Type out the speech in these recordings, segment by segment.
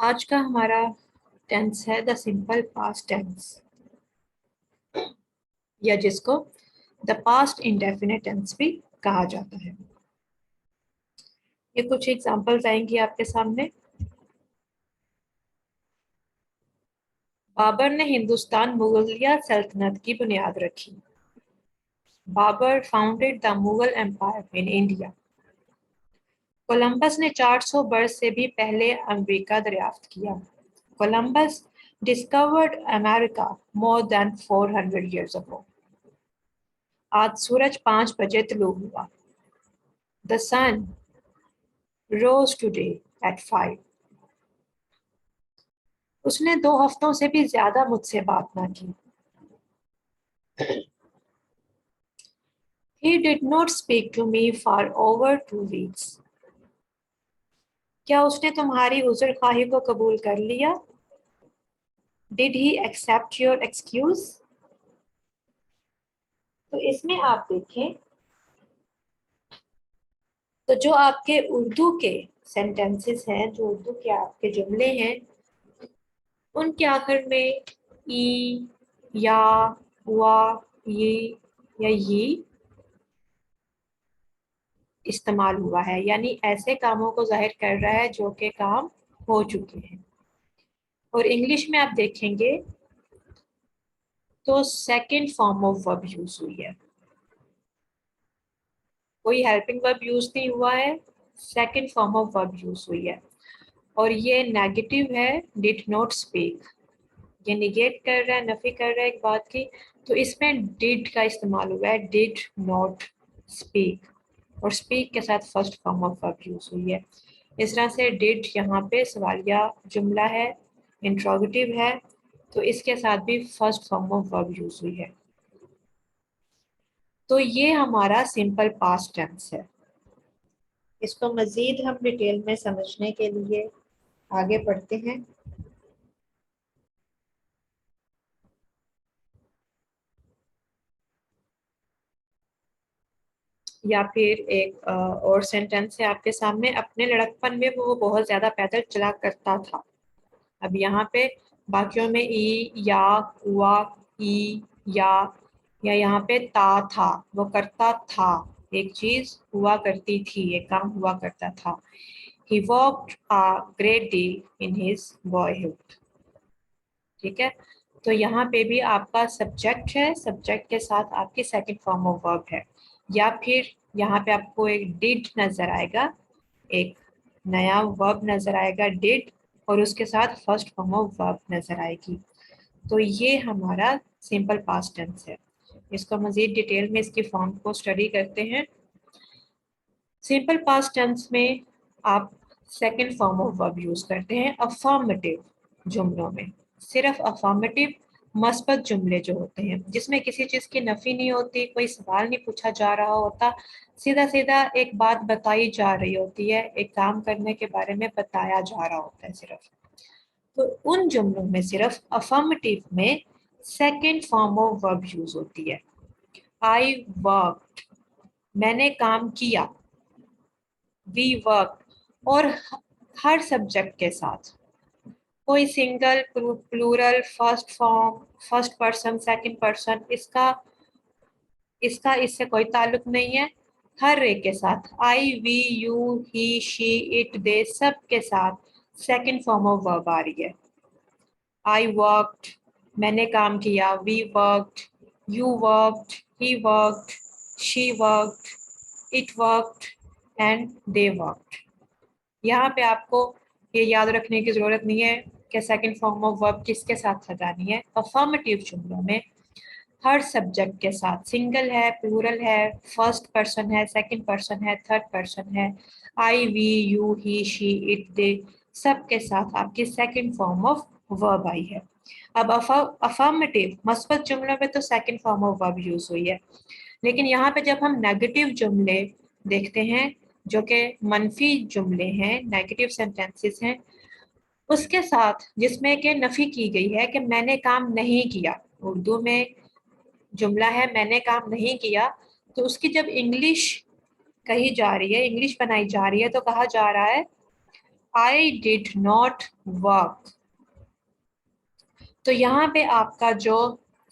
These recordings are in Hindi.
आज का हमारा टेंस है द सिंपल पास्ट टेंस, या जिसको द पास्ट इंडेफिनिट टेंस भी कहा जाता है। ये कुछ एग्जांपल्स आएंगी आपके सामने। बाबर ने हिंदुस्तान मुगलिया सल्तनत की बुनियाद रखी। Babur founded the Mughal empire in India. Columbus ने 400 वर्ष से भी पहले अमेरिका दरियाफ्त किया। Columbus discovered America more than 400 years ago. आज सूरज 5 बजे तुलू हुआ। The sun rose today at 5. उसने 2 हफ्तों से भी ज्यादा मुझसे बात ना की। He did not speak to me for over 2 weeks. क्या उसने तुम्हारी उज़र ख्वाही को कबूल कर लिया? Did he accept your excuse? तो इसमें आप देखें तो जो आपके उर्दू के सेंटेंसेस हैं, जो उर्दू के आपके जुमले हैं, उनके आखिर में ई, या, हुआ, ये या ये इस्तेमाल हुआ है, यानी ऐसे कामों को जाहिर कर रहा है जो कि काम हो चुके हैं। और इंग्लिश में आप देखेंगे तो second form of verb use हुई है, कोई हेल्पिंग वर्ब यूज नहीं हुआ है, second form of verb use हुई है। और ये नेगेटिव है, डिड नॉट स्पीक, ये निगेट कर रहा है, नफी कर रहा है एक बात की, तो इसमें डिड का इस्तेमाल हुआ है, डिड नॉट स्पीक, और स्पीक के साथ first form of verb use हुई है। इस तरह से डिड यहाँ पे सवालिया जुमला है, इंट्रोगेटिव है, तो इसके साथ भी first form of verb use हुई है। तो ये हमारा सिंपल पास्ट टेंस है। इसको मजीद हम डिटेल में समझने के लिए आगे बढ़ते हैं। या फिर एक और सेंटेंस है आपके सामने, अपने लड़कपन में वो बहुत ज्यादा पैदल चला करता था। अब यहाँ पे बाकियों में ई, या, हुआ, ई, या यहाँ पे ता था, वो करता था, एक चीज हुआ करती थी, एक काम हुआ करता था। He walked a great deal in his boyhood. ठीक है, तो यहाँ पे भी आपका सब्जेक्ट है, सब्जेक्ट के साथ आपकी सेकंड फॉर्म ऑफ वर्ब है। या फिर यहाँ पे आपको एक डिड नजर आएगा, एक नया वर्ब नजर आएगा डिड, और उसके साथ फर्स्ट फॉर्म ऑफ वर्ब नजर आएगी। तो ये हमारा सिंपल पास्ट टेंस है। इसको मजीद डिटेल में इसकी फॉर्म को स्टडी करते हैं। सिंपल पास्ट टेंस में आप second form of verb use करते हैं अफर्मेटिव जुमलों में। सिर्फ अफर्मेटिव मस्बत जुमले जो होते हैं, जिसमें किसी चीज की नफी नहीं होती, कोई सवाल नहीं पूछा जा रहा होता, सीधा सीधा एक बात बताई जा रही होती है, एक काम करने के बारे में बताया जा रहा होता है सिर्फ। तो उन जुमलों में सिर्फ अफर्मेटिव में second form of verb use होती है। आई वर्कड, मैंने काम किया, वी वर्क, और हर सब्जेक्ट के साथ, कोई single, plural, first form, first person, second person, इसका इसका इससे कोई ताल्लुक नहीं है। हर एक के साथ, I, we, you, he, she, it, they, सब के साथ सेकंड फॉर्म ऑफ वर्ब आ रही है। आई वर्कड, मैंने काम किया, we worked, you worked, he worked, she worked, it worked and they worked. यहाँ पे आपको ये याद रखने की जरूरत नहीं है कि सेकंड फॉर्म ऑफ वर्ब किसके साथ लगानी है। अफर्मेटिव जुमलों में हर सब्जेक्ट के साथ, सिंगल है, प्लूरल है, फर्स्ट पर्सन है, सेकंड पर्सन है, थर्ड पर्सन है, I, we, you, he, she, it, they, सब के साथ आपकी सेकंड फॉर्म ऑफ वर्ब आई है। अब अफर्मेटिव मस्बत जुमलों में तो second form of verb use हुई है, लेकिन यहाँ पे जब हम नेगेटिव जुमले देखते हैं, जो कि मनफी जुमले हैं, नेगेटिव सेंटेंसेस हैं, उसके साथ जिसमें कि नफी की गई है कि मैंने काम नहीं किया, उर्दू में जुमला है मैंने काम नहीं किया, तो उसकी जब इंग्लिश कही जा रही है, इंग्लिश बनाई जा रही है, तो कहा जा रहा है आई डिड नॉट वर्क। तो यहाँ पे आपका जो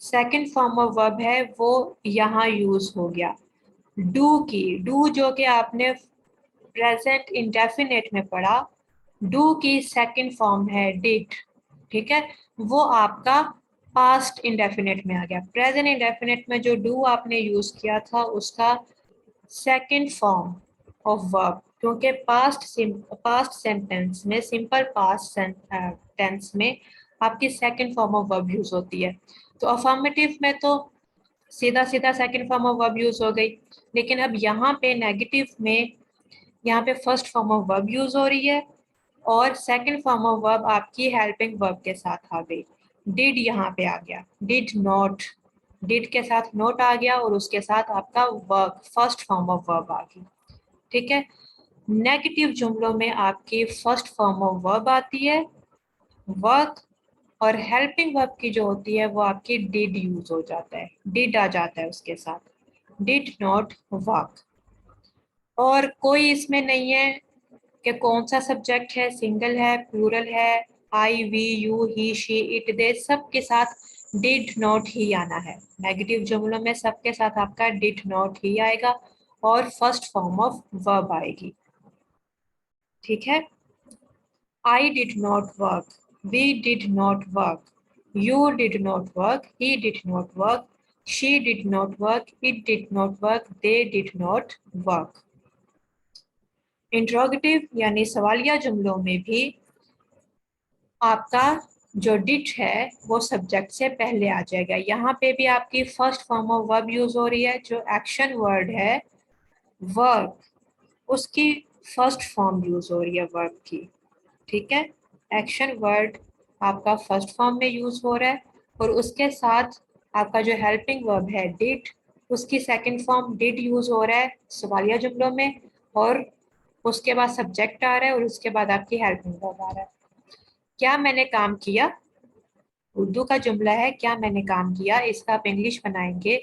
सेकंड फॉर्म ऑफ वर्ब है वो यहाँ यूज हो गया। डू की, डू जो कि आपने प्रेजेंट इंडेफिनेट में पढ़ा, डू की सेकंड फॉर्म है डिड, ठीक है, वो आपका पास्ट इंडेफिनेट में आ गया। प्रेजेंट इंडेफिनेट में जो डू आपने यूज किया था उसका सेकंड फॉर्म ऑफ वर्ब, क्योंकि पास्ट सेंटेंस में, सिंपल पास्ट टेंस में आपकी second form of verb use होती है। तो अफर्मेटिव में तो सीधा सीधा second form of verb use हो गई, लेकिन अब यहाँ पे नेगेटिव में यहाँ पे first form of verb use हो रही है और सेकंड फॉर्म ऑफ वर्ब आपकी हेल्पिंग वर्ब के साथ आ गई। डिड यहाँ पे आ गया, डिड नॉट, डिड के साथ नोट आ गया और उसके साथ आपका verb, first form of verb आ गई, ठीक है। नेगेटिव जुमलों में आपकी फर्स्ट फॉर्म ऑफ वर्ब आती है वर्क, और हेल्पिंग वर्ब की जो होती है वो आपकी डिड यूज हो जाता है, डिड आ जाता है उसके साथ, डिड नॉट वर्क। और कोई इसमें नहीं है कि कौन सा सब्जेक्ट है, सिंगल है, प्लूरल है, I, we, you, he, she, it, they, सब के साथ डिड नॉट ही आना है। नेगेटिव जुमलों में सबके साथ आपका डिड नॉट ही आएगा और फर्स्ट फॉर्म ऑफ वर्ब आएगी, ठीक है। I did not work, we did not work, you did not work, he did not work, she did not work, it did not work, they did not work. Interrogative यानी सवालिया जुमलों में भी आपका जो डिड है वो सब्जेक्ट से पहले आ जाएगा। यहाँ पे भी आपकी first form of verb use हो रही है, जो एक्शन वर्ड है वर्क, उसकी फर्स्ट फॉर्म यूज हो रही है वर्ब की, ठीक है। एक्शन वर्ड आपका फर्स्ट फॉर्म में यूज हो रहा है और उसके साथ आपका जो हेल्पिंग वर्ब है डिड, उसकी सेकंड फॉर्म डिड यूज हो रहा है सवालिया जुमलों में, और उसके बाद सब्जेक्ट आ रहा है और उसके बाद आपकी हेल्पिंग वर्ब आ रहा है। क्या मैंने काम किया, उर्दू का जुमला है क्या मैंने काम किया, इसका आप इंग्लिश बनाएंगे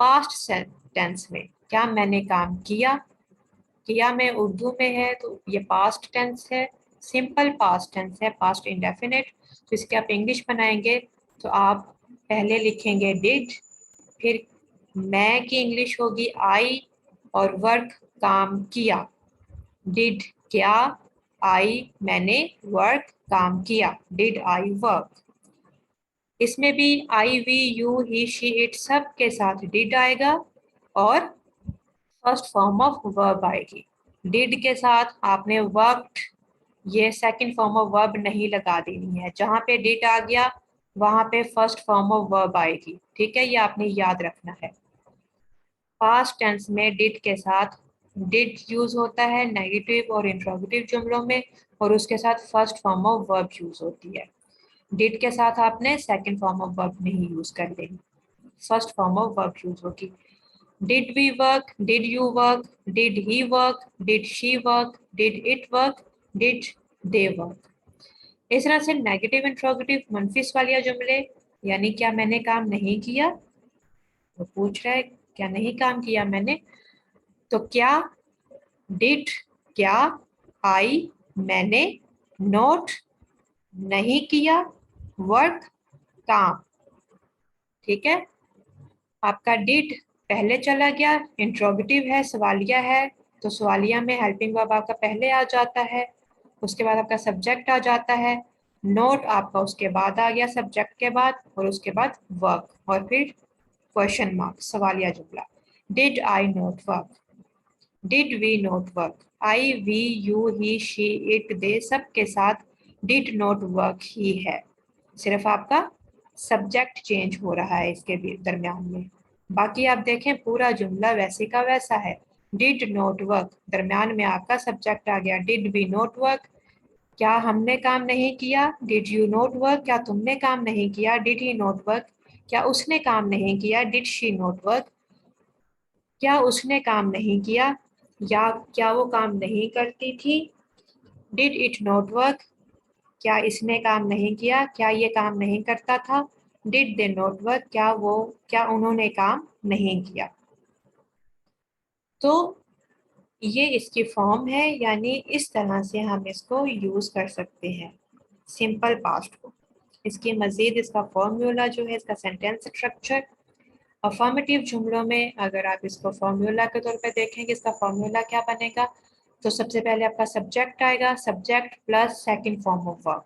पास्ट टेंस में, क्या मैंने काम किया। किया में उर्दू में है तो ये पास्ट टेंस है, सिंपल पास्ट टेंस है, पास्ट इंडेफिनिट। तो इसके आप इंग्लिश बनाएंगे तो आप पहले लिखेंगे डिड, फिर मैं की इंग्लिश होगी आई, और वर्क काम किया, डिड क्या, आई मैंने, वर्क काम किया, डिड आई वर्क। इसमें भी I, we, you, he, she, it सब के साथ डिड आएगा और फर्स्ट फॉर्म ऑफ वर्ब आएगी। डिड के साथ आपने वर्कड, ये सेकंड फॉर्म ऑफ वर्ब नहीं लगा देनी है, जहां पे डिड आ गया वहां पे फर्स्ट फॉर्म ऑफ वर्ब आएगी, ठीक है, ये आपने याद रखना है। पास्ट टेंस में डिड के साथ डिड यूज होता है नेगेटिव और इंट्रोगेटिव जुमलों में, और उसके साथ first form of verb use होती है। डिड के साथ आपने सेकंड फॉर्म ऑफ वर्ब नहीं यूज कर देनी, first form of verb use होगी। Did we work, did you work, did he work, did she work, did it work, did they work. इस तरह से नेगेटिव इंट्रोगेटिव मनफी सवालिया जुमले, यानी क्या मैंने काम नहीं किया, तो पूछ रहा है क्या नहीं काम किया मैंने, तो क्या, डिड क्या, आई मैंने, नोट नहीं किया, वर्क काम, ठीक है। आपका डिड पहले चला गया, इंट्रोगेटिव है, सवालिया है, तो सवालिया में हेल्पिंग वर्ब आपका पहले आ जाता है, उसके बाद आपका सब्जेक्ट आ जाता है, नोट आपका उसके बाद आ गया सब्जेक्ट के बाद, और उसके बाद वर्क, और फिर क्वेश्चन मार्क सवालिया जुमला। Did I not work, did we not work, I, we, you, he, she, it, they सब के साथ डिड नोट वर्क ही है, सिर्फ आपका सब्जेक्ट चेंज हो रहा है इसके दरमियान में। बाकी आप देखें पूरा जुमला वैसे का वैसा है। डिड नोट वर्क, दरमियान में आपका सब्जेक्ट आ गया, डिड वी नोट वर्क, क्या हमने काम नहीं किया, डिड यू नोट वर्क, क्या तुमने काम नहीं किया, डिड ही नोट वर्क, क्या उसने काम नहीं किया, डिड शी नोट वर्क, क्या उसने काम नहीं किया, या क्या वो काम नहीं करती थी, डिड इट नोट वर्क, क्या इसने काम नहीं किया, क्या ये काम नहीं करता था, डिड दे नोट वर्क, क्या उन्होंने काम नहीं किया। तो ये इसकी फॉर्म है, यानी इस तरह से हम इसको यूज कर सकते हैं सिंपल पास्ट को। इसकी मजीद इसका फॉर्मूला जो है, इसका सेंटेंस स्ट्रक्चर अफर्मेटिव जुमलों में अगर आप इसको फॉर्मूला के तौर पे देखेंगे, इसका फॉर्मूला क्या बनेगा, तो सबसे पहले आपका सब्जेक्ट आएगा, subject plus second form of verb,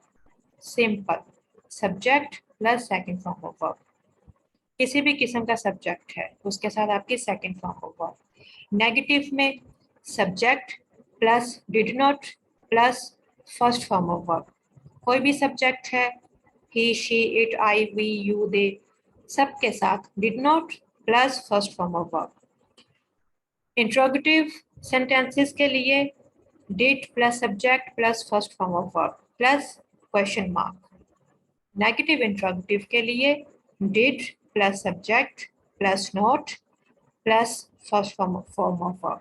simple subject plus second form of verb. किसी भी किस्म का सब्जेक्ट है उसके साथ आपकी second form of verb. Negative में subject plus did not plus first form of verb. कोई भी सब्जेक्ट है, he she it I we you they, सबके साथ did not plus first form of verb. Interrogative sentences के लिए did plus subject plus first form of verb plus question mark. Negative interrogative के लिए did plus subject plus not plus first form of verb.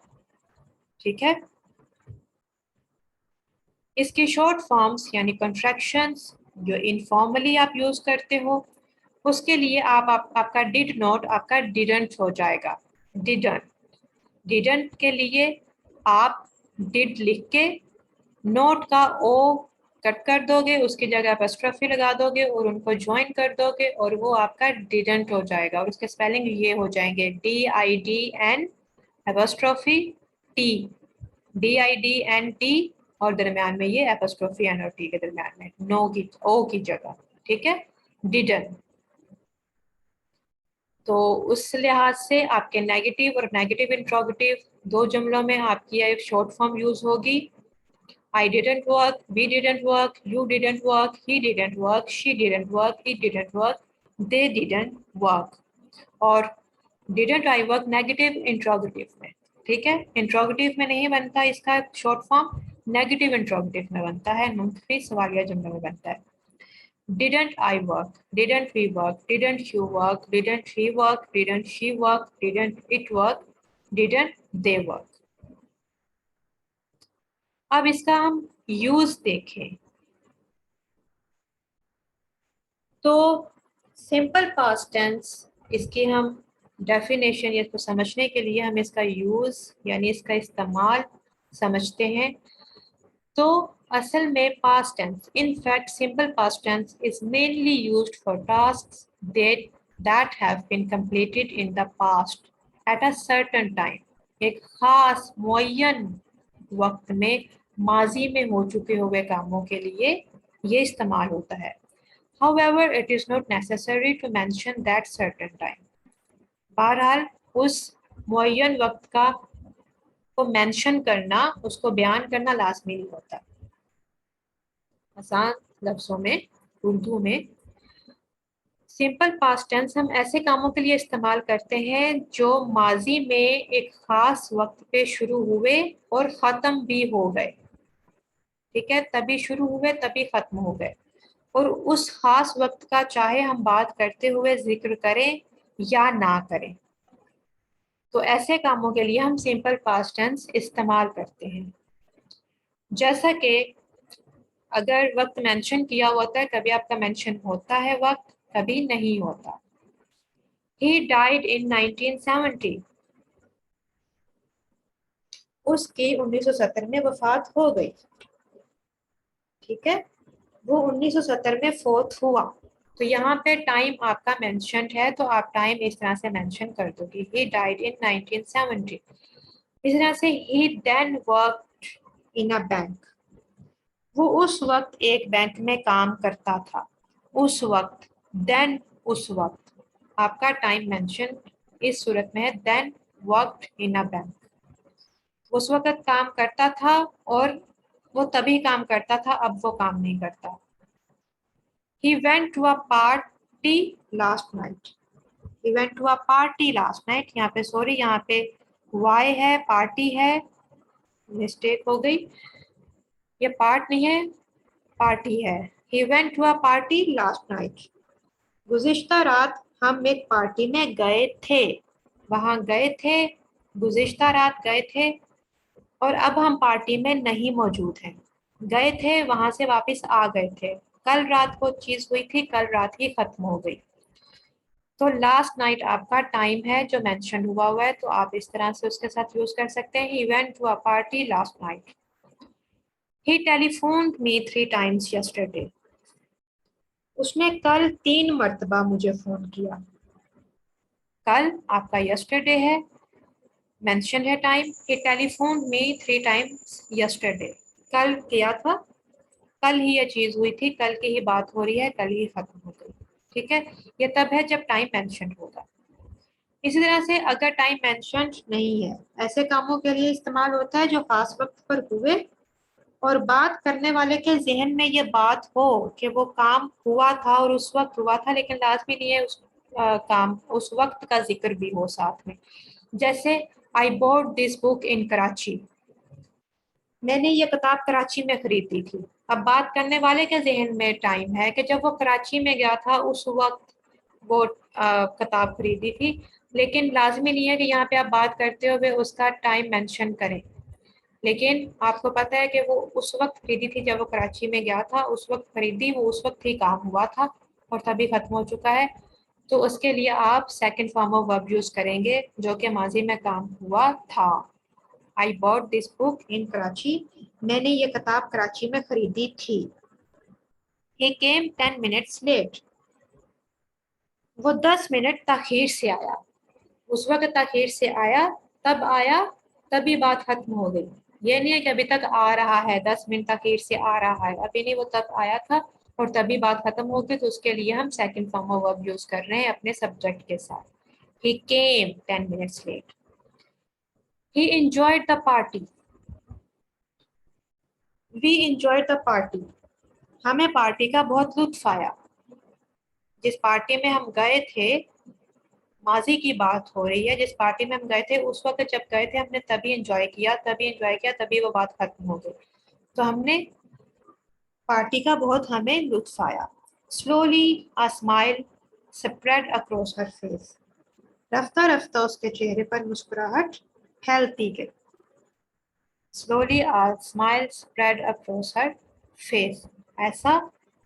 ठीक है। इसकी शॉर्ट फॉर्म्स यानी कॉन्ट्रैक्शंस जो इनफॉर्मली आप यूज करते हो, उसके लिए आपका डिड नॉट आपका डिडंट हो जाएगा। डिडंट के लिए आप डिड लिख के नोट का ओ कट कर दोगे, उसकी जगह एपोस्ट्रोफी लगा दोगे और उनको ज्वाइन कर दोगे और वो आपका डिडंट हो जाएगा। और उसके स्पेलिंग ये हो जाएंगे DIDN एपोस्ट्रोफी टी, DIDNT और दरम्यान में ये एपोस्ट्रोफी N और T के दरम्यान में नो की ओ की जगह। ठीक है, डिडन। तो उस लिहाज से आपके नेगेटिव और नेगेटिव इंट्रोगेटिव दो जुमलों में आपकी एक शॉर्ट फॉर्म यूज होगी। I didn't work, we didn't work, you didn't work, he didn't work, she didn't work, it didn't work, they didn't work। और didn't I work negative interrogative में। ठीक है, इंट्रोगेटिव में नहीं बनता इसका शॉर्ट फॉर्म, नेगेटिव इंट्रोगेटिव में बनता है, मुंफी सवालिया जुमले में बनता है। Didn't I work, didn't we work, didn't you work, didn't he work, didn't she work, didn't it work, didn't they work। अब इसका हम यूज देखें तो सिंपल पास्ट टेंस, इसकी हम डेफिनेशन या इसको समझने के लिए हम इसका यूज यानी इसका इस्तेमाल समझते हैं। तो असल में past tense, in fact simple past tense is mainly used for tasks that have been completed in the past at a certain time. एक खास मुअय्यन वक्त में माजी में हो चुके हुए कामों के लिए ये इस्तेमाल होता है। However, it is not necessary to mention that certain time। बहरहाल उस मुअय्यन वक्त का को मेंशन करना, उसको बयान करना लाजमी नहीं होता। आसान लफ्जों में उर्दू में सिंपल पास्ट टेंस हम ऐसे कामों के लिए इस्तेमाल करते हैं जो माजी में एक खास वक्त पे शुरू हुए और ख़त्म भी हो गए। ठीक है, तभी शुरू हुए तभी ख़त्म हो गए और उस खास वक्त का चाहे हम बात करते हुए जिक्र करें या ना करें, तो ऐसे कामों के लिए हम सिंपल पास्ट टेंस इस्तेमाल करते हैं। जैसा कि अगर वक्त मेंशन किया होता है, कभी आपका मेंशन होता है वक्त, कभी नहीं होता। He died in 1970। उसकी 1970 में वफात हो गई। ठीक है, वो 1970 में फोत हुआ। तो यहाँ पे टाइम आपका मेंशन है तो आप टाइम इस तरह से मेंशन कर दोगे, he died in 1970। इस तरह से he then worked in a bank। वो उस वक्त एक बैंक में काम करता था। उस वक्त, then उस वक्त, आपका टाइम मेंशन इस सूरत में है then worked in a bank। उस वक्त काम करता था और वो तभी काम करता था, अब वो काम नहीं करता। He went to a party last night। He went to a party last night। यहाँ पे सॉरी, यहाँ पे वाई है, पार्टी है, मिस्टेक हो गई, ये पार्ट नहीं है, पार्टी है। He went to a party last night। गुज़िश्ता रात हम एक पार्टी में गए थे। वहां गए थे, गुज़िश्ता रात गए थे और अब हम पार्टी में नहीं मौजूद हैं। गए थे, वहां से वापस आ गए थे। कल रात को चीज हुई थी, कल रात ही खत्म हो गई। तो लास्ट नाइट आपका टाइम है जो मेंशन हुआ है, तो आप इस तरह से उसके साथ यूज कर सकते हैं। He went to a party last night. He telephoned me 3 times yesterday। उसने कल 3 मरतबा मुझे फोन किया। कल आपका यस्टरडे है, मेंशन है टाइम। ही टेलीफोन्ड मी 3 times yesterday। कल किया था, कल ही ये चीज हुई थी, कल की ही बात हो रही है, कल ही खत्म हो गई। ठीक है, ये तब है जब टाइम मेंशन होगा। इसी तरह से अगर टाइम मेंशन नहीं है, ऐसे कामों के लिए इस्तेमाल होता है जो खास वक्त पर हुए और बात करने वाले के जहन में ये बात हो कि वो काम हुआ था और उस वक्त हुआ था, लेकिन लाजमी नहीं है उस काम उस वक्त का जिक्र भी हो साथ में। जैसे I bought this book in Karachi. मैंने ये किताब कराची में खरीदी थी। अब बात करने वाले के जहन में टाइम है कि जब वो कराची में गया था उस वक्त वो किताब खरीदी थी, लेकिन लाजमी नहीं है कि यहाँ पे आप बात करते हुए उसका टाइम मेंशन करें। लेकिन आपको पता है कि वो उस वक्त खरीदी थी जब वो कराची में गया था, उस वक्त खरीदी, वो उस वक्त ही काम हुआ था और तभी खत्म हो चुका है। तो उसके लिए आप second form of verb use करेंगे जो कि माजी में काम हुआ था। I bought this book in Karachi. मैंने ये किताब कराची में खरीदी थी। ही केम 10 minutes लेट। वो 10 मिनट ताखीर से आया। उस वक्त ताखीर से आया, तब आया, तभी बात खत्म हो गई। ये नहीं है कि अभी तक आ रहा है, 10 मिनट ताखीर से आ रहा है, अभी नहीं, वो तब आया था और तभी बात खत्म हो गई। तो उसके लिए हम second form of verb use कर रहे हैं अपने सब्जेक्ट के साथ। He came 10 minutes late. He enjoyed the party. We enjoyed the party. हमें पार्टी का बहुत लुत्फ आया। जिस पार्टी में हम गए थे, माजी की बात हो रही है, जिस पार्टी में हम गए थे उस वक्त जब गए थे हमने तभी एंजॉय किया, तभी एंजॉय किया, तभी वो बात खत्म हो गई। तो हमने पार्टी का बहुत हमें लुत्फ आया। Slowly a smile spread across her face. रफ्ता रफ्ता उसके चेहरे पर मुस्कुराहट फैलती गई। Slowly a smile spread across her face. ऐसा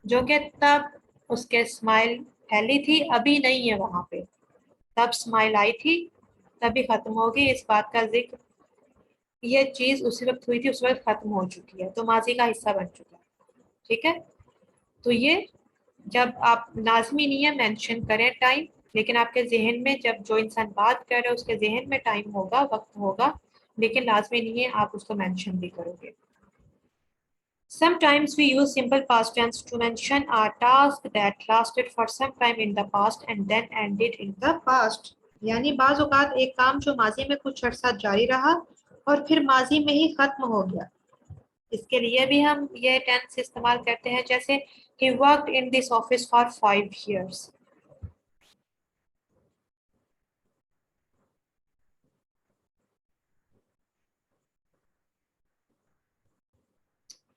जो कि तब उसके स्माइल फैली थी, अभी नहीं है वहां पे। तब स्माइल आई थी, तभी खत्म हो गई। इस बात का जिक्र, ये चीज उसी वक्त हुई थी, उस वक्त खत्म हो चुकी है, तो माजी का हिस्सा बन चुका है। ठीक है, तो ये जब आप लाजमी नहीं है मेंशन करें टाइम, लेकिन आपके जहन में जब जो इंसान बात कर रहे है उसके जहन में टाइम होगा, वक्त होगा, लेकिन लाजमी नहीं है आप उसको मेंशन भी करोगे। Sometimes we use simple past tense to mention a task that lasted for some time in the past and then ended in the past। यानी बाज औकात एक काम जो माजी में कुछ अर्सा जारी रहा और फिर माजी में ही खत्म हो गया, इसके लिए भी हम ये टेंस इस्तेमाल करते हैं। जैसे he worked in this office for 5 years।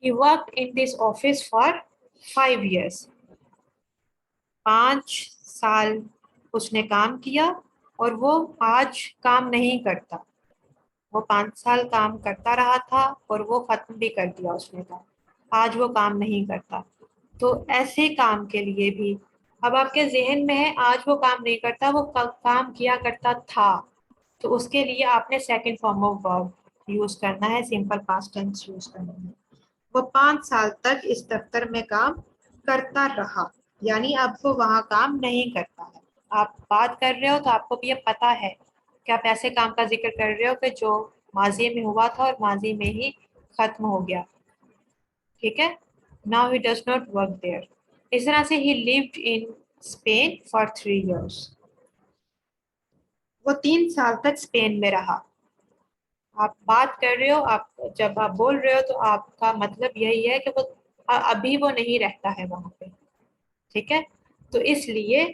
He worked in this office for 5 years। 5 साल उसने काम किया और वो आज काम नहीं करता। वो 5 साल काम करता रहा था और वो खत्म भी कर दिया उसने काम, आज वो काम नहीं करता। तो ऐसे काम के लिए भी अब आपके जहन में है आज वो काम नहीं करता, वो काम किया करता था, तो उसके लिए आपने second form of verb use करना है, सिंपल पास्ट टेंस यूज करना है। वो 5 साल तक इस दफ्तर में काम करता रहा, यानी अब वो वहाँ काम नहीं करता है। आप बात कर रहे हो तो आपको भी ये पता है कि आप ऐसे काम का जिक्र कर रहे हो कि जो माजी में हुआ था और माजी में ही खत्म हो गया। ठीक है, now he does not work there. इस तरह से he lived in Spain for 3 years। वो 3 साल तक स्पेन में रहा। आप बात कर रहे हो, आप जब आप बोल रहे हो तो आपका मतलब यही है कि वो अभी वो नहीं रहता है वहां पे। ठीक है, तो इसलिए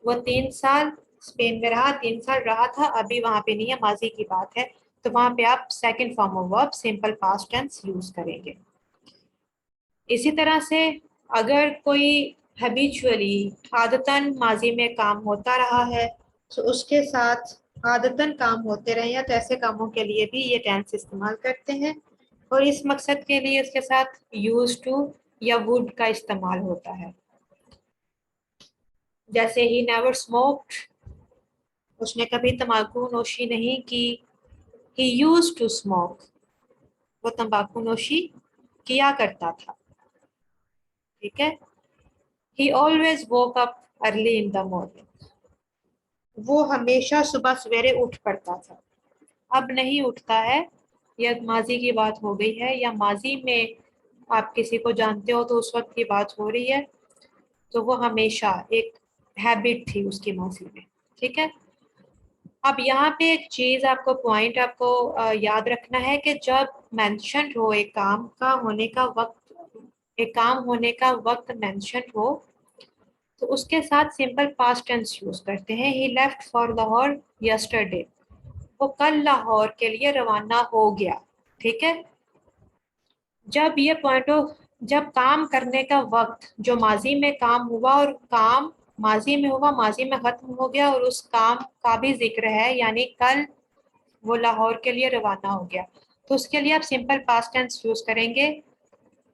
वो 3 साल स्पेन में रहा, 3 साल रहा था, अभी वहां पे नहीं है, माजी की बात है। तो वहां पे आप second form of verb simple past tense use करेंगे। इसी तरह से अगर कोई हैबिचुअली आदतन माजी में काम होता रहा है, तो उसके साथ आदतन काम होते रहे हैं, तो ऐसे कामों के लिए भी ये टेंस इस्तेमाल करते हैं और इस मकसद के लिए उसके साथ यूज टू या वुड का इस्तेमाल होता है। जैसे ही नेवर स्मोक्ड, उसने कभी तंबाकू नोशी नहीं की। ही यूज्ड टू स्मोक, वो तंबाकू नोशी किया करता था। ठीक है। ही always woke up early in the morning, वो हमेशा सुबह सवेरे उठ पड़ता था। अब नहीं उठता है, यह माजी की बात हो गई है, या माजी में आप किसी को जानते हो तो उस वक्त की बात हो रही है। तो वो हमेशा एक हैबिट थी उसकी माजी में। ठीक है। अब यहाँ पे एक चीज आपको पॉइंट आपको याद रखना है कि जब मेंशन हो एक काम का होने का वक्त, एक काम होने का वक्त मेंशन हो, तो उसके साथ सिंपल पास्ट टेंस यूज करते हैं। ही लेफ्ट फॉर लाहौर यस्टरडे, वो कल लाहौर के लिए रवाना हो गया। ठीक है। जब ये पॉइंट ऑफ, जब काम करने का वक्त जो माजी में काम हुआ और काम माजी में हुआ, माजी में खत्म हो गया और उस काम का भी जिक्र है, यानी कल वो लाहौर के लिए रवाना हो गया, तो उसके लिए आप सिंपल पास्ट टेंस यूज करेंगे।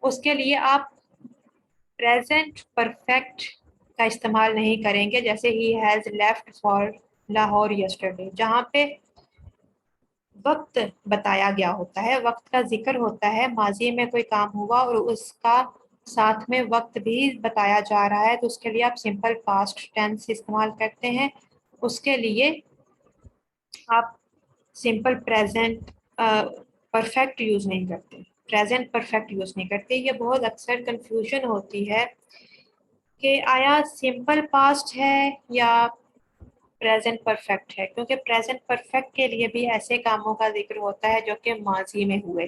उसके लिए आप प्रेजेंट परफेक्ट का इस्तेमाल नहीं करेंगे, जैसे he has left for Lahore yesterday, जहाँ पे वक्त बताया गया होता है, वक्त का जिक्र होता है, माजी में कोई काम हुआ और उसका साथ में वक्त भी बताया जा रहा है, तो उसके लिए आप सिंपल पास्ट टेंस इस्तेमाल करते हैं। उसके लिए आप सिंपल प्रेजेंट परफेक्ट यूज नहीं करते, प्रेजेंट परफेक्ट यूज नहीं करते। ये बहुत अक्सर कंफ्यूजन होती है कि आया सिंपल पास्ट है या प्रेजेंट परफेक्ट है, क्योंकि प्रेजेंट परफेक्ट के लिए भी ऐसे कामों का जिक्र होता है जो कि माजी में हुए,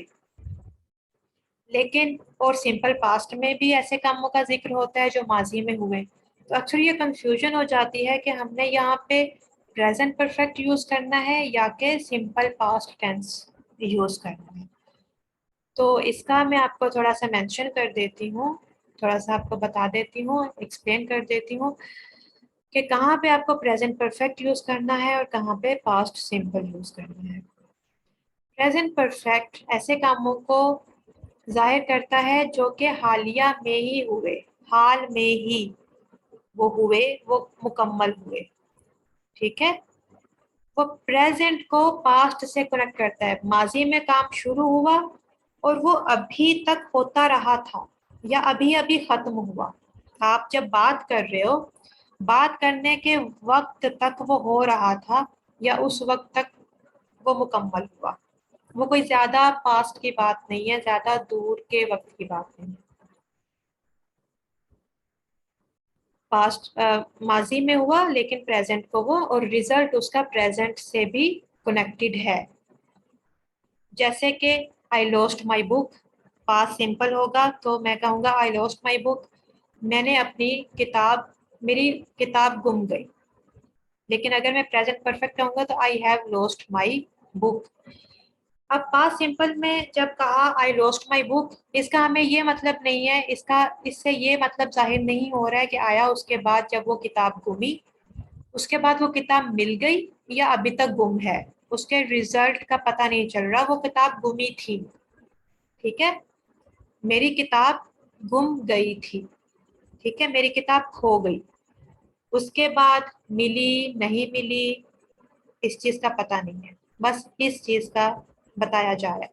लेकिन और सिंपल पास्ट में भी ऐसे कामों का जिक्र होता है जो माजी में हुए। तो अक्सर ये कंफ्यूजन हो जाती है कि हमने यहाँ पे प्रेजेंट परफेक्ट यूज करना है या कि सिंपल पास्ट टेंस यूज करना है। तो इसका मैं आपको थोड़ा सा मेंशन कर देती हूँ, थोड़ा सा आपको बता देती हूँ, एक्सप्लेन कर देती हूँ कि कहाँ पे आपको प्रेजेंट परफेक्ट यूज करना है और कहाँ पे पास्ट सिंपल यूज करना है। प्रेजेंट परफेक्ट ऐसे कामों को जाहिर करता है जो कि हालिया में ही हुए, हाल में ही वो हुए, वो मुकम्मल हुए। ठीक है। वो प्रेजेंट को पास्ट से कनेक्ट करता है, माजी में काम शुरू हुआ और वो अभी तक होता रहा था या अभी अभी खत्म हुआ। आप जब बात कर रहे हो, बात करने के वक्त तक वो हो रहा था या उस वक्त तक वो मुकम्मल हुआ। वो कोई ज्यादा पास्ट की बात नहीं है, ज्यादा दूर के वक्त की बात नहीं है। पास्ट माजी में हुआ लेकिन प्रेजेंट को वो, और रिजल्ट उसका प्रेजेंट से भी कनेक्टेड है। जैसे कि I lost my book, past simple होगा तो मैं कहूँगा आई लॉस्ट माई बुक, मैंने अपनी किताब, मेरी किताब गुम गई। लेकिन अगर मैं प्रेजेंट परफेक्ट कहूँगा तो I have lost my book. अब पास्ट सिंपल में जब कहा आई लॉस्ट माई बुक, इसका हमें ये मतलब नहीं है, इसका इससे ये मतलब जाहिर नहीं हो रहा है कि आया उसके बाद जब वो किताब गुमी, उसके बाद वो किताब मिल गई या अभी तक गुम है, उसके रिजल्ट का पता नहीं चल रहा, वो किताब गुमी थी। ठीक है। मेरी किताब गुम गई थी। ठीक है, मेरी किताब खो गई, उसके बाद मिली नहीं मिली, इस चीज का पता नहीं है, बस इस चीज का बताया जा रहा है।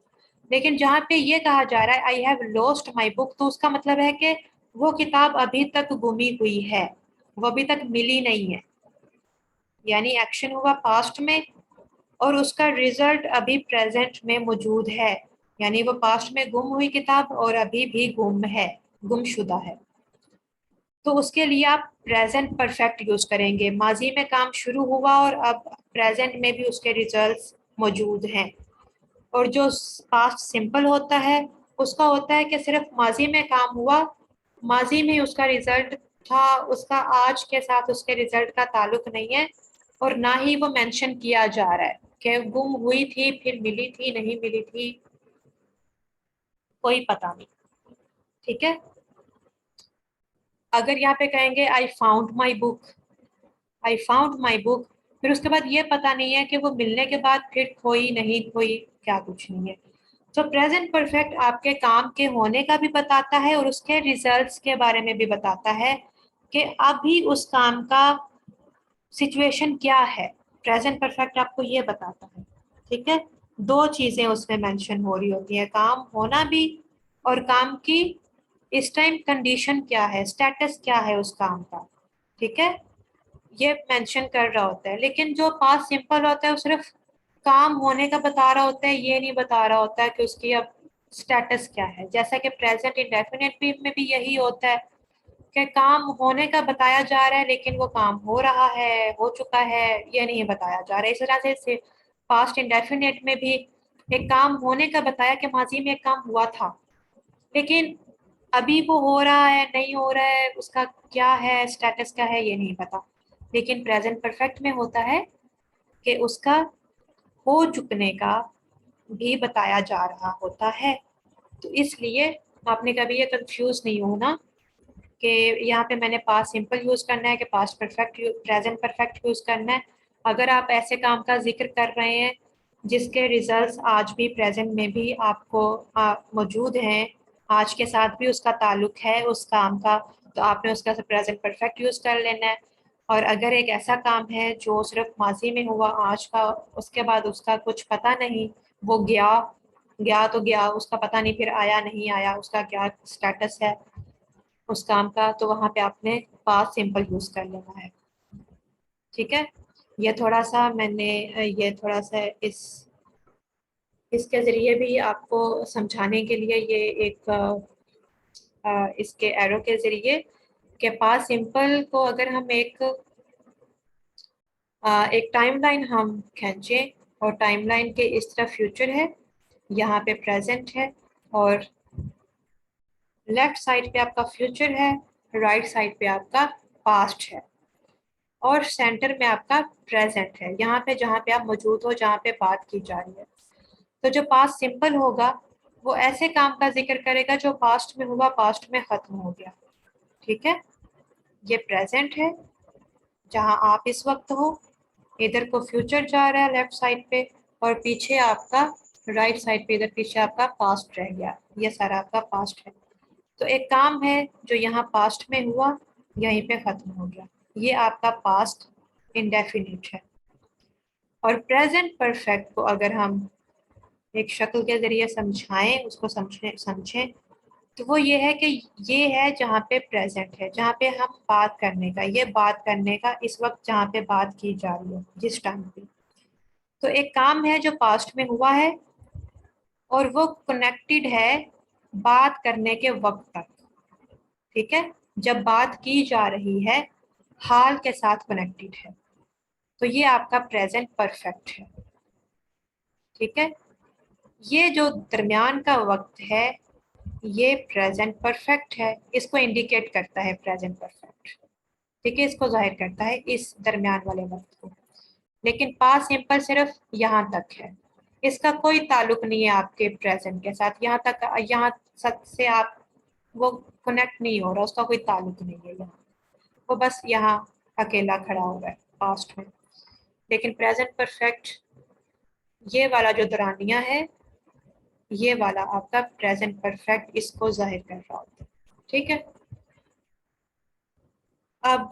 लेकिन जहाँ पे ये कहा जा रहा है I have lost my book, तो उसका मतलब है कि वो किताब अभी तक गुमी हुई है, वो अभी तक मिली नहीं है। यानी एक्शन हुआ पास्ट में और उसका रिजल्ट अभी प्रेजेंट में मौजूद है, यानी वो पास्ट में गुम हुई किताब और अभी भी गुम है, गुमशुदा है। तो उसके लिए आप प्रेजेंट परफेक्ट यूज करेंगे, माजी में काम शुरू हुआ और अब प्रेजेंट में भी उसके रिजल्ट्स मौजूद हैं। और जो पास्ट सिंपल होता है उसका होता है कि सिर्फ माजी में काम हुआ, माजी में उसका रिजल्ट था, उसका आज के साथ उसके रिजल्ट का ताल्लुक नहीं है, और ना ही वो मेंशन किया जा रहा है कि गुम हुई थी फिर मिली थी नहीं मिली थी, कोई पता नहीं। ठीक है। अगर यहाँ पे कहेंगे I found my book, I found my book, फिर उसके बाद ये पता नहीं है कि वो मिलने के बाद फिर खोई नहीं खोई, क्या कुछ नहीं है। तो प्रेजेंट परफेक्ट आपके काम के होने का भी बताता है और उसके रिजल्ट्स के बारे में भी बताता है कि अभी उस काम का सिचुएशन क्या है। प्रेजेंट परफेक्ट आपको ये बताता है, ठीक है। दो चीजें उसमें मेंशन हो रही होती है, काम होना भी और काम की इस टाइम कंडीशन क्या है, स्टेटस क्या है उस काम का, ठीक है, ये मेंशन कर रहा होता है। लेकिन जो पास्ट सिंपल होता है वो सिर्फ काम होने का बता रहा होता है, ये नहीं बता रहा होता है कि उसकी अब स्टेटस क्या है। जैसा कि प्रेजेंट इंडेफिनिट में भी यही होता है कि काम होने का बताया जा रहा है लेकिन वो काम हो रहा है, हो चुका है, ये नहीं बताया जा रहा है। इस तरह से पास्ट इंडेफिनिट में भी एक काम होने का बताया कि माजी में एक काम हुआ था, लेकिन अभी वो हो रहा है नहीं हो रहा है, उसका क्या है, स्टेटस क्या है, ये नहीं पता। लेकिन प्रेजेंट परफेक्ट में होता है कि उसका हो चुकने का भी बताया जा रहा होता है। तो इसलिए आपने कभी ये कंफ्यूज नहीं होना कि यहाँ पे मैंने पास्ट सिंपल यूज करना है कि past perfect present perfect use करना है। अगर आप ऐसे काम का जिक्र कर रहे हैं जिसके रिजल्ट्स आज भी प्रेजेंट में भी आपको मौजूद हैं, आज के साथ भी उसका ताल्लुक है उस काम का, तो आपने उसका प्रेजेंट परफेक्ट यूज कर लेना है। और अगर एक ऐसा काम है जो सिर्फ माजी में हुआ आज का, उसके बाद उसका कुछ पता नहीं, वो गया गया तो गया, उसका पता नहीं फिर आया नहीं आया, उसका क्या स्टेटस है उस काम का, तो वहां पे आपने पास्ट सिंपल यूज कर लेना है, ठीक है। ये थोड़ा सा मैंने ये थोड़ा सा इसके जरिए भी आपको समझाने के लिए ये एक इसके एरो के जरिए के पास्ट सिंपल को अगर हम एक टाइमलाइन हम खींचे और टाइमलाइन के इस तरफ फ्यूचर है, यहाँ पे प्रेजेंट है, और लेफ्ट साइड पे आपका फ्यूचर है, राइट साइड पे आपका पास्ट है, और सेंटर में आपका प्रेजेंट है, यहाँ पे जहाँ पे आप मौजूद हो, जहाँ पे बात की जा रही है। तो जो पास्ट सिंपल होगा वो ऐसे काम का जिक्र करेगा जो पास्ट में हुआ, पास्ट में खत्म हो गया, ठीक है। ये प्रेजेंट है जहाँ आप इस वक्त हो, इधर को फ्यूचर जा रहा है लेफ्ट साइड पे, और पीछे आपका राइट साइड पे इधर पीछे आपका पास्ट रह गया, ये सारा आपका पास्ट है। तो एक काम है जो यहाँ पास्ट में हुआ यहीं पे खत्म हो गया, ये आपका पास्ट इंडेफिनिट है। और प्रेजेंट परफेक्ट को अगर हम एक शक्ल के जरिए समझाएं, उसको समझें तो वो ये है कि ये है जहाँ पे प्रेजेंट है, जहाँ पे हम बात करने का, ये बात करने का इस वक्त जहाँ पे बात की जा रही है जिस टाइम पे। तो एक काम है जो पास्ट में हुआ है और वो कनेक्टेड है बात करने के वक्त तक, ठीक है। जब बात की जा रही है हाल के साथ कनेक्टेड है, तो ये आपका प्रेजेंट परफेक्ट है, ठीक है। ये जो दरमियान का वक्त है ये प्रेजेंट परफेक्ट है, इसको इंडिकेट करता है प्रेजेंट परफेक्ट, ठीक है, इसको जाहिर करता है इस दरमियान वाले वक्त को। लेकिन पास्ट सिंपल सिर्फ यहाँ तक है, इसका कोई ताल्लुक नहीं है आपके प्रेजेंट के साथ, यहाँ तक से आप वो कनेक्ट नहीं हो रहा, उसका कोई ताल्लुक नहीं है यहाँ, वो बस यहाँ अकेला खड़ा हो रहा है पास्ट में। लेकिन प्रेजेंट परफेक्ट ये वाला जो दौरानिया है, ये वाला आपका प्रेजेंट परफेक्ट इसको जाहिर कर रहा होता है, ठीक है। अब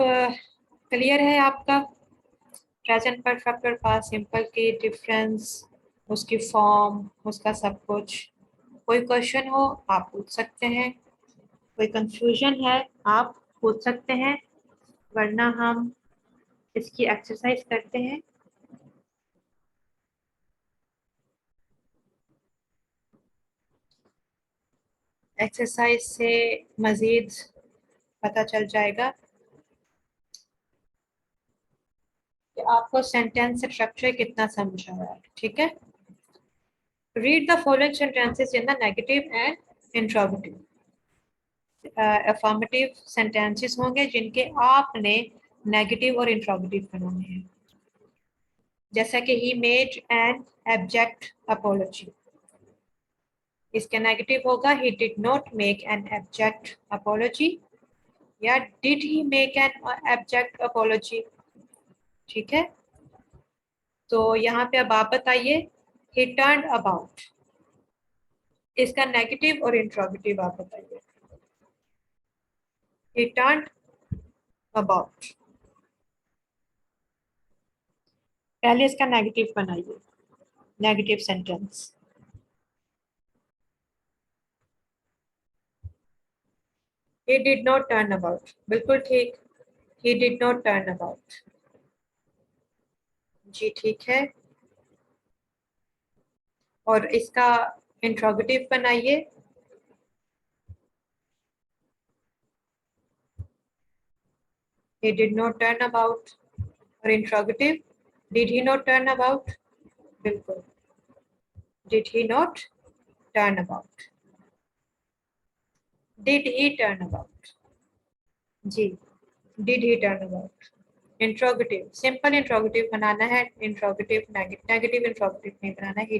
क्लियर है आपका प्रेजेंट परफेक्ट और पास्ट सिंपल की डिफरेंस, उसकी फॉर्म, उसका सब कुछ। कोई क्वेश्चन हो आप पूछ सकते हैं, कोई कंफ्यूजन है आप पूछ सकते हैं, वरना हम इसकी एक्सरसाइज करते हैं। एक्सरसाइज से मज़ीद पता चल जाएगा कि आपको सेंटेंस स्ट्रक्चर कितना समझ आ रहा है, ठीक है। Read the following sentences in the negative and interrogative. Affirmative sentences होंगे जिनके आपने नेगेटिव और इंट्रोगेटिव बनाने हैं। जैसा कि he made an abject apology, इसके नेगेटिव होगा he did not make an abject apology, या did he make an abject apology, ठीक है। तो यहाँ पे अब आप बताइए ही टर्न्ड अबाउट, इसका नेगेटिव और इंट्रोगेटिव आप बताइए। He turned about. पहले इसका नेगेटिव बनाइए, negative sentence. He did not turn about, बिल्कुल ठीक। He did not turn about, जी ठीक है। और इसका इंट्रोगेटिव बनाइए। He did not turn about। और interrogative, did he not turn about, बिल्कुल, did he not turn about, did he turn about, जी, did he turn about। Interrogative, simple interrogative बनाना है, इंट्रोगेटिव नेगेटिव इंट्रोगेटिव नहीं बनाना है।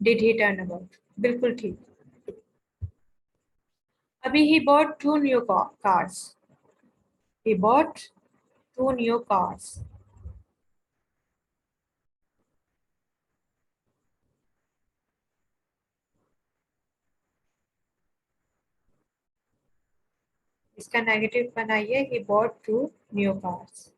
डिड ही टर्न अबाउट, बिल्कुल ठीक। अभी he bought two new cars, he bought two new cars. इसका नेगेटिव बनाइए, he bought two new cars.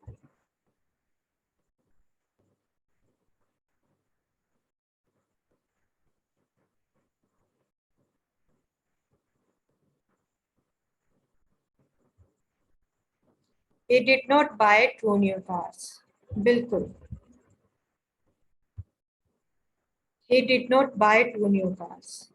He did not buy two new cars, बिल्कुल, he did not buy two new cars।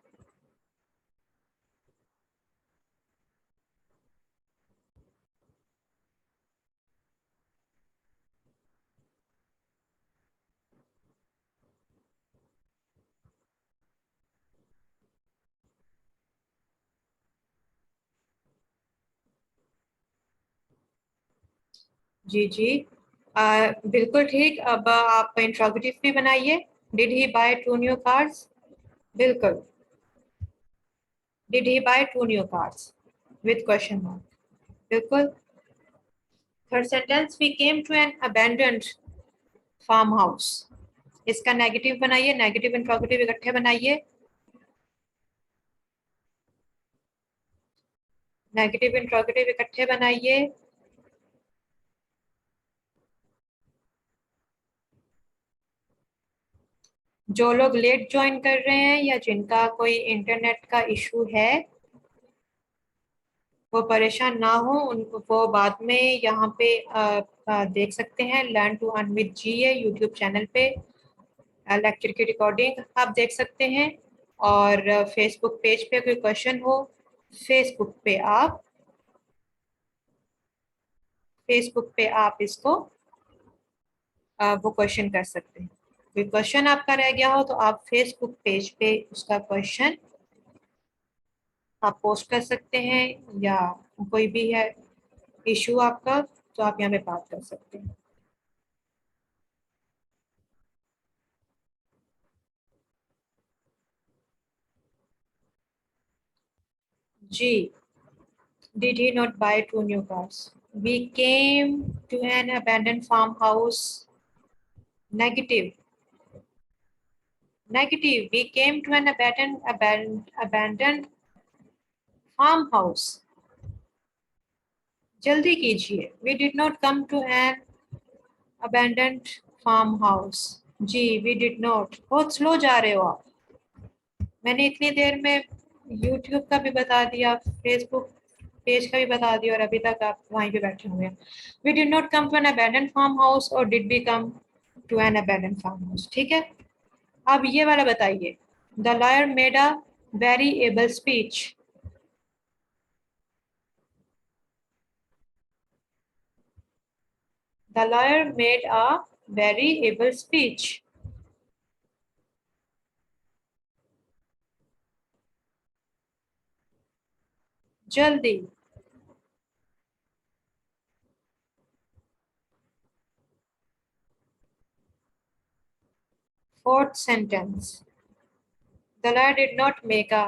जी जी, बिल्कुल ठीक। अब आप इंट्रोगेटिव भी बनाइए। Did he buy two new cars, बिल्कुल, did he buy two new cars with question mark, बिल्कुल। Third sentence, we came to an abandoned farm house. इसका नेगेटिव बनाइए, नेगेटिव इंट्रोगेटिव इकट्ठे बनाइए। नेगेटिव इंट्रोगेटिव इकट्ठे बनाइए। जो लोग लेट ज्वाइन कर रहे हैं या जिनका कोई इंटरनेट का इशू है, वो परेशान ना हो, उनको वो बाद में यहाँ पे देख सकते हैं। Learn to earn with G A YouTube channel पे लेक्चर की रिकॉर्डिंग आप देख सकते हैं। और फेसबुक पेज पे कोई क्वेश्चन हो, फेसबुक पे आप फेसबुक पे आप इसको वो क्वेश्चन कर सकते हैं। कोई क्वेश्चन आपका रह गया हो तो आप फेसबुक पेज पे उसका क्वेश्चन आप पोस्ट कर सकते हैं, या कोई भी है इशू आपका तो आप यहाँ पे बात कर सकते हैं। जी, did he not buy two new cars? We came to an abandoned farmhouse. Negative. Negative. We came to an abandoned farmhouse. जल्दी कीजिए। We did not come to an abandoned farmhouse. जी, we did not। बहुत स्लो जा रहे हो आप। मैंने इतनी देर में यूट्यूब का भी बता दिया, फेसबुक पेज का भी बता दिया, और अभी तक आप वहीं पे बैठे हुए हैं। We did not come to an abandon farm house और did we come to an abandon farm house, ठीक है। अब ये वाला बताइए, the lawyer made a very able speech. The lawyer made a very able speech. जल्दी। Fourth sentence, the lawyer did not make a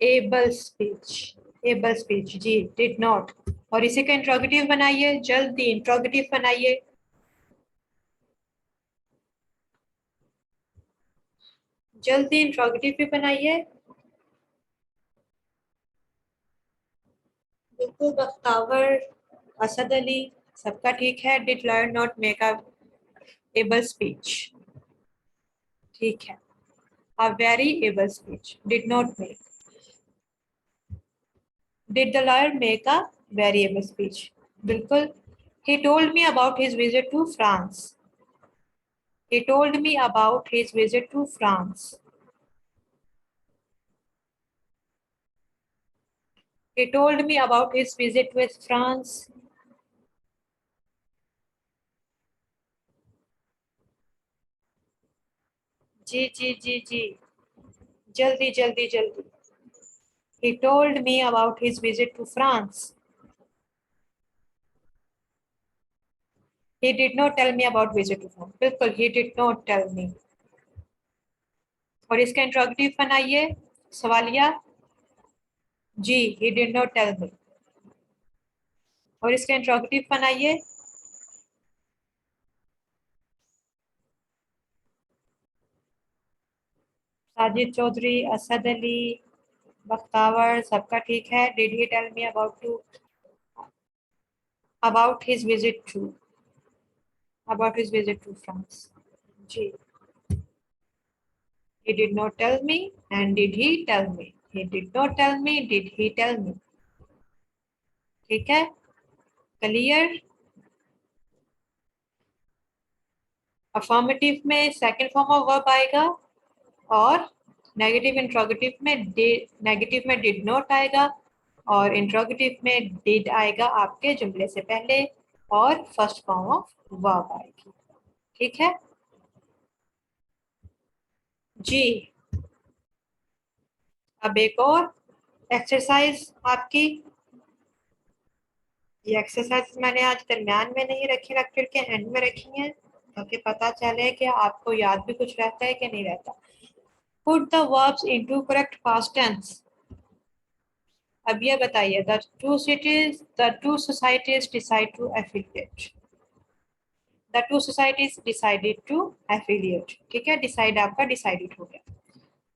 able speech. Able speech, जी, डिड नॉट। और इसी का इंट्रोगेटिव बनाइए, जल्दी इंट्रोगेटिव बनाइए। जल्दी इंट्रोगेटिव भी बनाइए। बिल्कुल बख्तावर, असद अली, सबका ठीक है। Did lawyer not make a able speech, ठीक है। A very able speech, did not make. Did the lawyer make a very able speech, बिल्कुल। He told me about his visit to France. He told me about his visit to France. He told me about his visit with France. जी जी जी जी, जल्दी जल्दी जल्दी। He told me about his visit to France. He did not tell me about visit to France. बिल्कुल, he did not tell me. और इसका इंट्रोगेटिव बनाइए, सवालिया। जी, he did not tell me. और इसका इंट्रोगेटिव बनाइए। साजिद चौधरी, असद अली, बख्तावर, सबका ठीक है। Did he tell me about his visit to France? Ji. He did not tell me, and did he tell me? He did not tell me, did he tell me? ठीक है, क्लियर। अफर्मेटिव में सेकंड फॉर्म ऑफ वर्ब आएगा, और नेगेटिव इंट्रोगेटिव में नेगेटिव में डिड नॉट आएगा, और इंट्रोगेटिव में डिड आएगा आपके जुमले से पहले, और फर्स्ट फॉर्म ऑफ वर्ब आएगी। ठीक है जी। अब एक और एक्सरसाइज आपकी। ये एक्सरसाइज मैंने आज दरमियान में नहीं रखी, लेक्चर के एंड में रखी है, ताकि पता चले कि आपको याद भी कुछ रहता है कि नहीं रहता। Put the verbs into correct past tense. अब ये बताइए, the two societies decide to affiliate. The two societies decided to affiliate, ठीक है, डिसाइड आपका डिसाइडेड हो गया।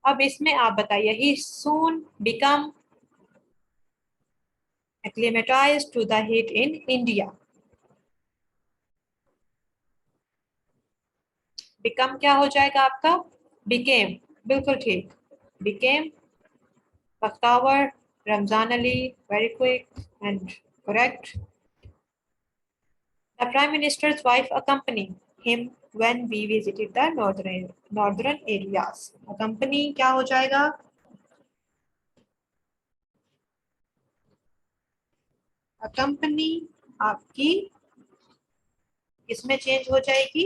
अब इसमें आप बताइए, he soon become acclimatized to the heat in India. Become क्या हो जाएगा आपका? बिकेम, बिल्कुल ठीक, became. Bakhtawar, Ramzan Ali, very quick and correct. The prime minister's wife accompanied him when we visited the northern areas. accompany क्या हो जाएगा? accompany आपकी इसमें चेंज हो जाएगी,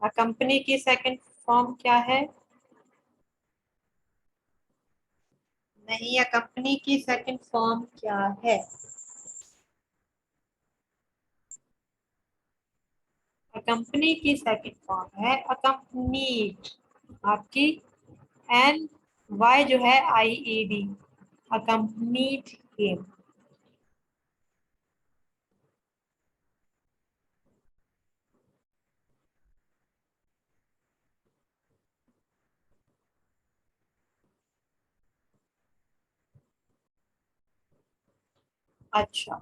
accompany की सेकंड फॉर्म क्या है? नहीं, accompany की सेकंड फॉर्म क्या है? accompany की सेकंड फॉर्म है accompanied, आपकी एन वाई जो है IED, accompanied him। अच्छा,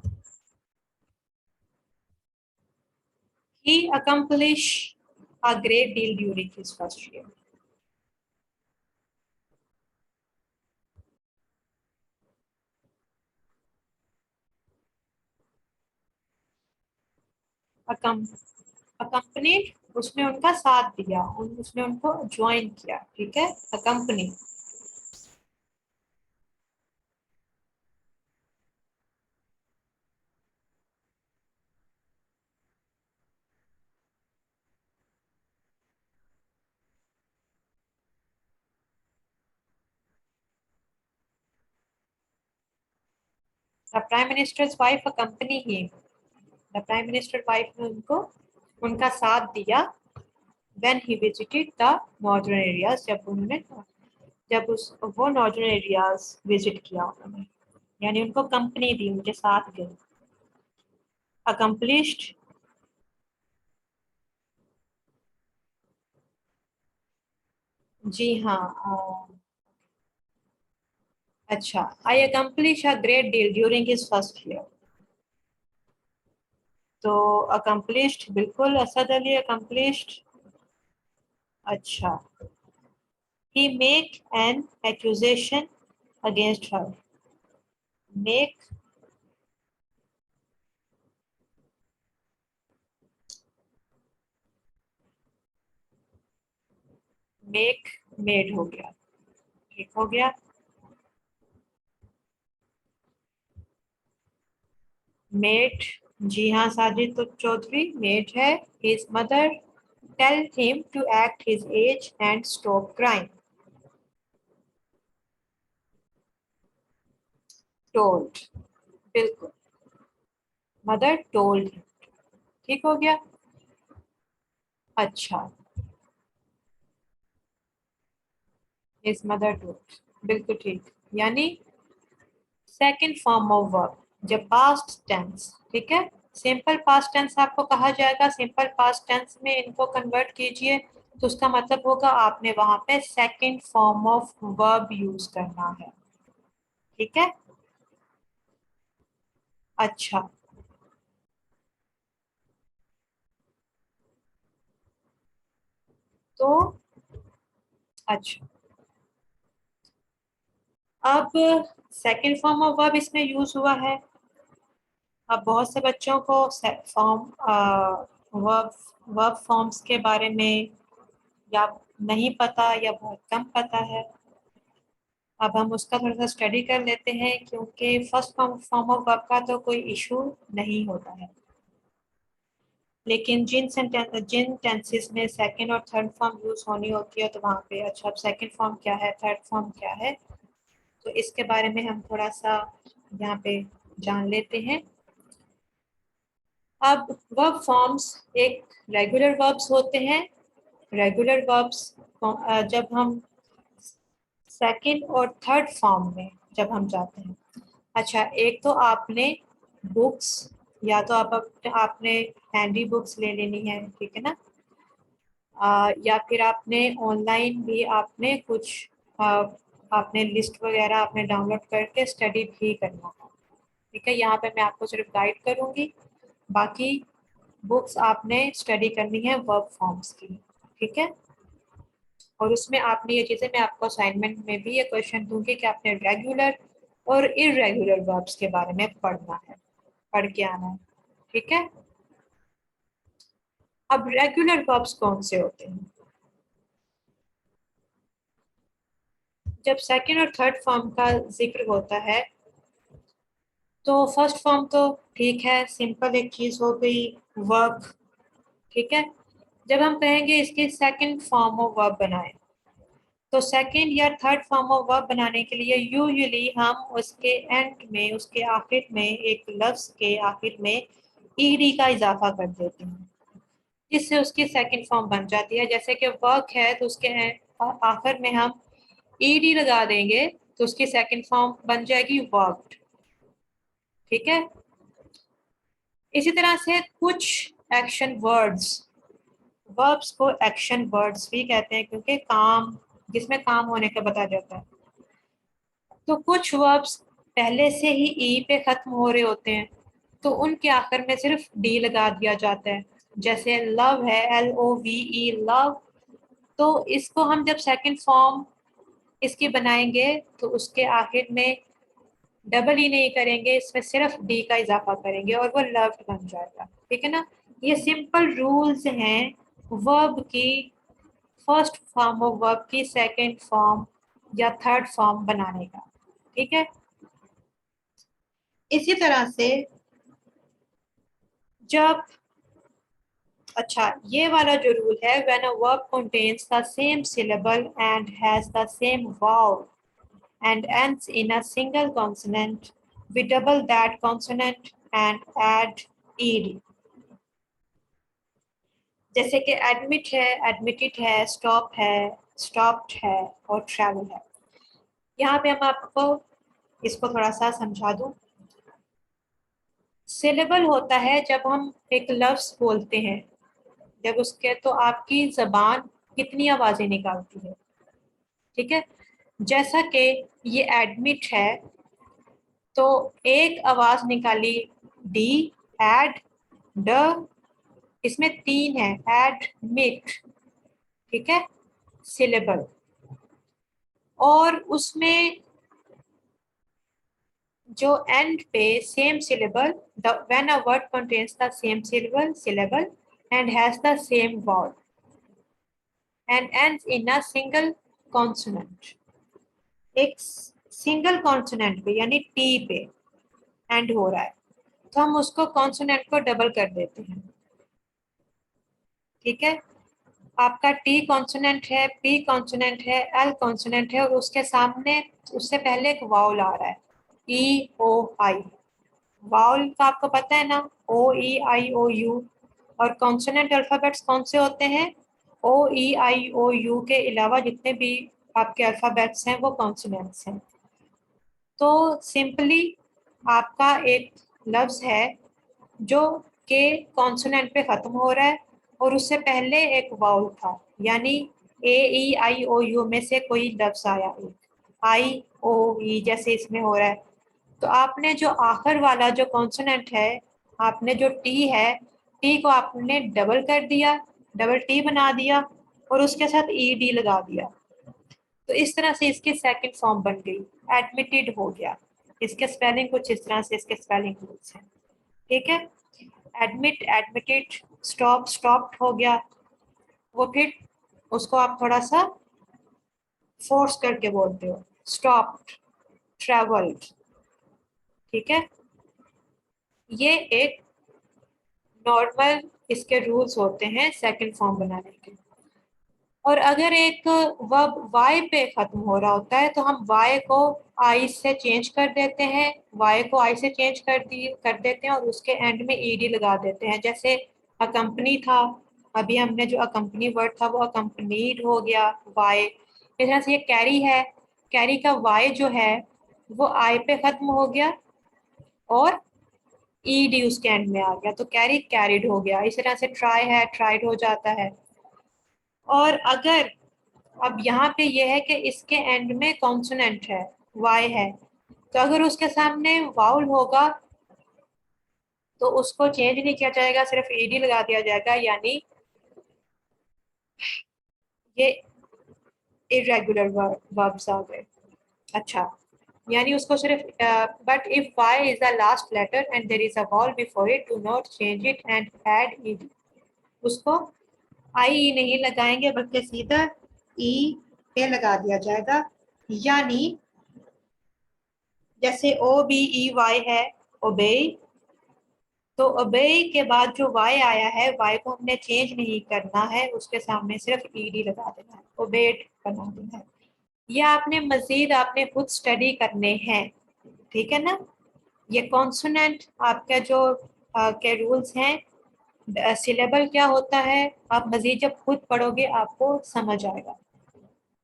he accomplished a great deal during his first year. accompanied उसने उनका साथ दिया, उसने उनको ज्वाइन किया, ठीक है, accompany। The prime minister's wife accompany him, the prime minister wife ने उनको उनका साथ दिया when he visited the northern areas, जब वो नॉर्दर्न एरियाज विजिट किया उन्होंने, यानी उनको कंपनी दी, उनके साथ गए। अकम्पलिश्ड, जी हाँ। अच्छा, I accomplish a great deal during his first year. तो अकम्पलिश्ड बिल्कुल असद अली अकम्पलिश्ड। अच्छा, he make an accusation against her। make, make made हो गया, ठीक हो गया। मेड, जी हाँ साजिद तो चौधरी मेड है। his mother tell him to act his age and stop crying। told, बिल्कुल, मदर टोल्ड, ठीक हो गया। अच्छा, his mother told, बिल्कुल ठीक। यानी सेकंड फॉर्म ऑफ वर्ब, जब पास्ट टेंस, ठीक है। सिंपल पास्ट टेंस आपको कहा जाएगा, सिंपल पास्ट टेंस में इनको कन्वर्ट कीजिए तो उसका मतलब होगा आपने वहां पे second form of verb use करना है, ठीक है। अच्छा, तो अच्छा, अब सेकंड फॉर्म ऑफ वर्ब इसमें यूज हुआ है। अब बहुत से बच्चों को फॉर्म वर्ब वर्ब फॉर्म्स के बारे में या नहीं पता या बहुत कम पता है। अब हम उसका थोड़ा सा स्टडी कर लेते हैं, क्योंकि फर्स्ट फॉर्म ऑफ वर्ब का तो कोई इशू नहीं होता है, लेकिन जिन टेंसेस में सेकंड और थर्ड फॉर्म यूज होनी होती है तो वहाँ पे, अच्छा अब सेकंड फॉर्म क्या है, थर्ड फॉर्म क्या है, तो इसके बारे में हम थोड़ा सा यहाँ पे जान लेते हैं। अब वर्ब फॉर्म्स एक रेगुलर वर्ब्स होते हैं। रेगुलर वर्ब्स जब हम सेकंड और थर्ड फॉर्म में जब हम जाते हैं, अच्छा एक तो आपने बुक्स, या तो आपने हैंडी बुक्स ले लेनी है, ठीक है ना। या फिर आपने ऑनलाइन भी आपने कुछ आपने लिस्ट वगैरह आपने डाउनलोड करके स्टडी भी करना है, ठीक है। यहाँ पे मैं आपको सिर्फ गाइड करूँगी, बाकी बुक्स आपने स्टडी करनी है वर्ब फॉर्म्स की, ठीक है। और उसमें आपने ये चीज़ें, मैं आपको असाइनमेंट में भी ये क्वेश्चन दूंगी कि आपने रेगुलर और इरेगुलर वर्ब्स के बारे में पढ़ना है, पढ़ के आना है, ठीक है। अब रेगुलर वर्ब्स कौन से होते हैं? जब सेकंड और थर्ड फॉर्म का जिक्र होता है तो फर्स्ट फॉर्म तो ठीक है, सिंपल एक चीज हो गई, वर्क, ठीक है। जब हम कहेंगे इसके सेकंड फॉर्म ऑफ वर्ब बनाएं, तो सेकंड या थर्ड फॉर्म ऑफ वर्ब बनाने के लिए यूजुअली हम उसके एंड में, उसके आखिर में, एक लफ्ज के आखिर में ईडी का इजाफा कर देते हैं, जिससे उसकी सेकंड फॉर्म बन जाती है। जैसे कि वर्क है तो उसके आखिर में हम ईडी लगा देंगे तो उसकी सेकंड फॉर्म बन जाएगी वर्कड, ठीक है। इसी तरह से कुछ एक्शन वर्ड्स, वर्ब्स को एक्शन वर्ड्स भी कहते हैं, क्योंकि काम, जिसमें काम होने का बताया जाता है। तो कुछ वर्ब्स पहले से ही ई पे खत्म हो रहे होते हैं, तो उनके आखिर में सिर्फ डी लगा दिया जाता है। जैसे लव है, LOVE लव, तो इसको हम जब सेकंड फॉर्म इसकी बनाएंगे तो उसके आखिर में डबल ई नहीं करेंगे, इसमें सिर्फ डी का इजाफा करेंगे और वो लव्ड बन जाएगा, ठीक है ना। ये सिंपल रूल्स हैं वर्ब की, फर्स्ट फॉर्म ऑफ वर्ब की सेकंड फॉर्म या थर्ड फॉर्म बनाने का, ठीक है। इसी तरह से जब, अच्छा ये वाला जो रूल है, when a verb contains the same syllable and has the same vowel and ends in a single consonant, we double that consonant and add ed। जैसे कि एडमिट है, एडमिटेड है, स्टॉप है, स्टॉप्ड है और ट्रैवल है। यहाँ पे हम आपको इसको थोड़ा सा समझा दूं। सिलेबल होता है जब हम एक लफ्ज बोलते हैं, जब उसके तो आपकी जबान कितनी आवाजें निकालती है। ठीक है, जैसा कि ये एडमिट है तो एक आवाज निकाली डी, एड, ड, इसमें तीन है एडमिट। ठीक है, सिलेबल। और उसमें जो एंड पे same syllable, the when a word contains the same syllable and has the same word and ends in a single consonant, एक सिंगल कॉन्सोनेंट पे यानी टी पे एंड हो रहा है तो हम उसको कॉन्सोनेंट को डबल कर देते हैं। ठीक है, आपका टी कॉन्सोनेंट है, पी कॉन्सोनेंट है, एल कॉन्सोनेंट है और उसके सामने उससे पहले एक वाउल आ रहा है ई ओ आई। वाउल का आपको पता है ना, ओ ई आई ओ यू। और कॉन्सोनेंट अल्फाबेट्स कौन से होते हैं? ओ ई आई ओ यू के अलावा जितने भी आपके अल्फाबेट्स हैं वो कॉन्सोनेंट्स हैं। तो सिंपली आपका एक लफ्ज है जो के कॉन्सोनेंट पे खत्म हो रहा है और उससे पहले एक वाउल था, यानी ए ई आई ओ यू में से कोई लफ्ज आया, एक आई ओ ई जैसे इसमें हो रहा है। तो आपने जो आखिर वाला जो कॉन्सोनेंट है, आपने जो टी है, टी को आपने डबल कर दिया, डबल टी बना दिया और उसके साथ ई डी लगा दिया। तो इस तरह से इसकी सेकंड फॉर्म बन गई, एडमिटेड हो गया। इसके स्पेलिंग कुछ इस तरह से इसके स्पेलिंग रूल्स हैं। ठीक है, एडमिट, एडमिटेड, स्टॉप, स्टॉप्ड हो गया। वो फिर उसको आप थोड़ा सा फोर्स करके बोलते हो, स्टॉप्ड, ट्रेवल्ड। ठीक है, ये एक नॉर्मल इसके रूल्स होते हैं सेकंड फॉर्म बनाने के। और अगर एक वर्ब वाई पे खत्म हो रहा होता है तो हम वाई को आई से चेंज कर देते हैं, वाई को आई से चेंज कर देते हैं और उसके एंड में ईडी लगा देते हैं। जैसे अकम्पनी था, अभी हमने जो अकम्पनी वर्ड था वो अकम्पनीड हो गया वाई। इस तरह से ये कैरी है, कैरी का वाई जो है वो आई पे खत्म हो गया और ईडी उसके एंड में आ गया तो कैरी कैरिड हो गया। इस तरह से ट्राई है, ट्राइड हो जाता है। और अगर अब यहाँ पे ये है कि इसके एंड में कॉन्सोनेंट है, वाई है, तो अगर उसके सामने वाउल होगा तो उसको चेंज नहीं किया जाएगा, सिर्फ ईडी लगा दिया जाएगा, यानी ये इरेगुलर वर्ब्स आ गए। अच्छा, यानी उसको सिर्फ but if Y is the last letter and there is a vowel before it, do not change it and add ED. उसको आई ई नहीं लगाएंगे बल्कि सीधा ई पे लगा दिया जाएगा। यानी जैसे ओ बी ई वाई है, ओबे, तो ओबे के बाद जो वाई आया है, वाई को हमने चेंज नहीं करना है, उसके सामने सिर्फ ईडी लगा देना है, ओबेड बना देना है। ये आपने मजीद आपने खुद स्टडी करने हैं। ठीक है ना, ये कॉन्सोनेंट आपका जो के रूल्स हैं, सिलेबल क्या होता है, आप मजीद जब खुद पढ़ोगे आपको समझ आएगा।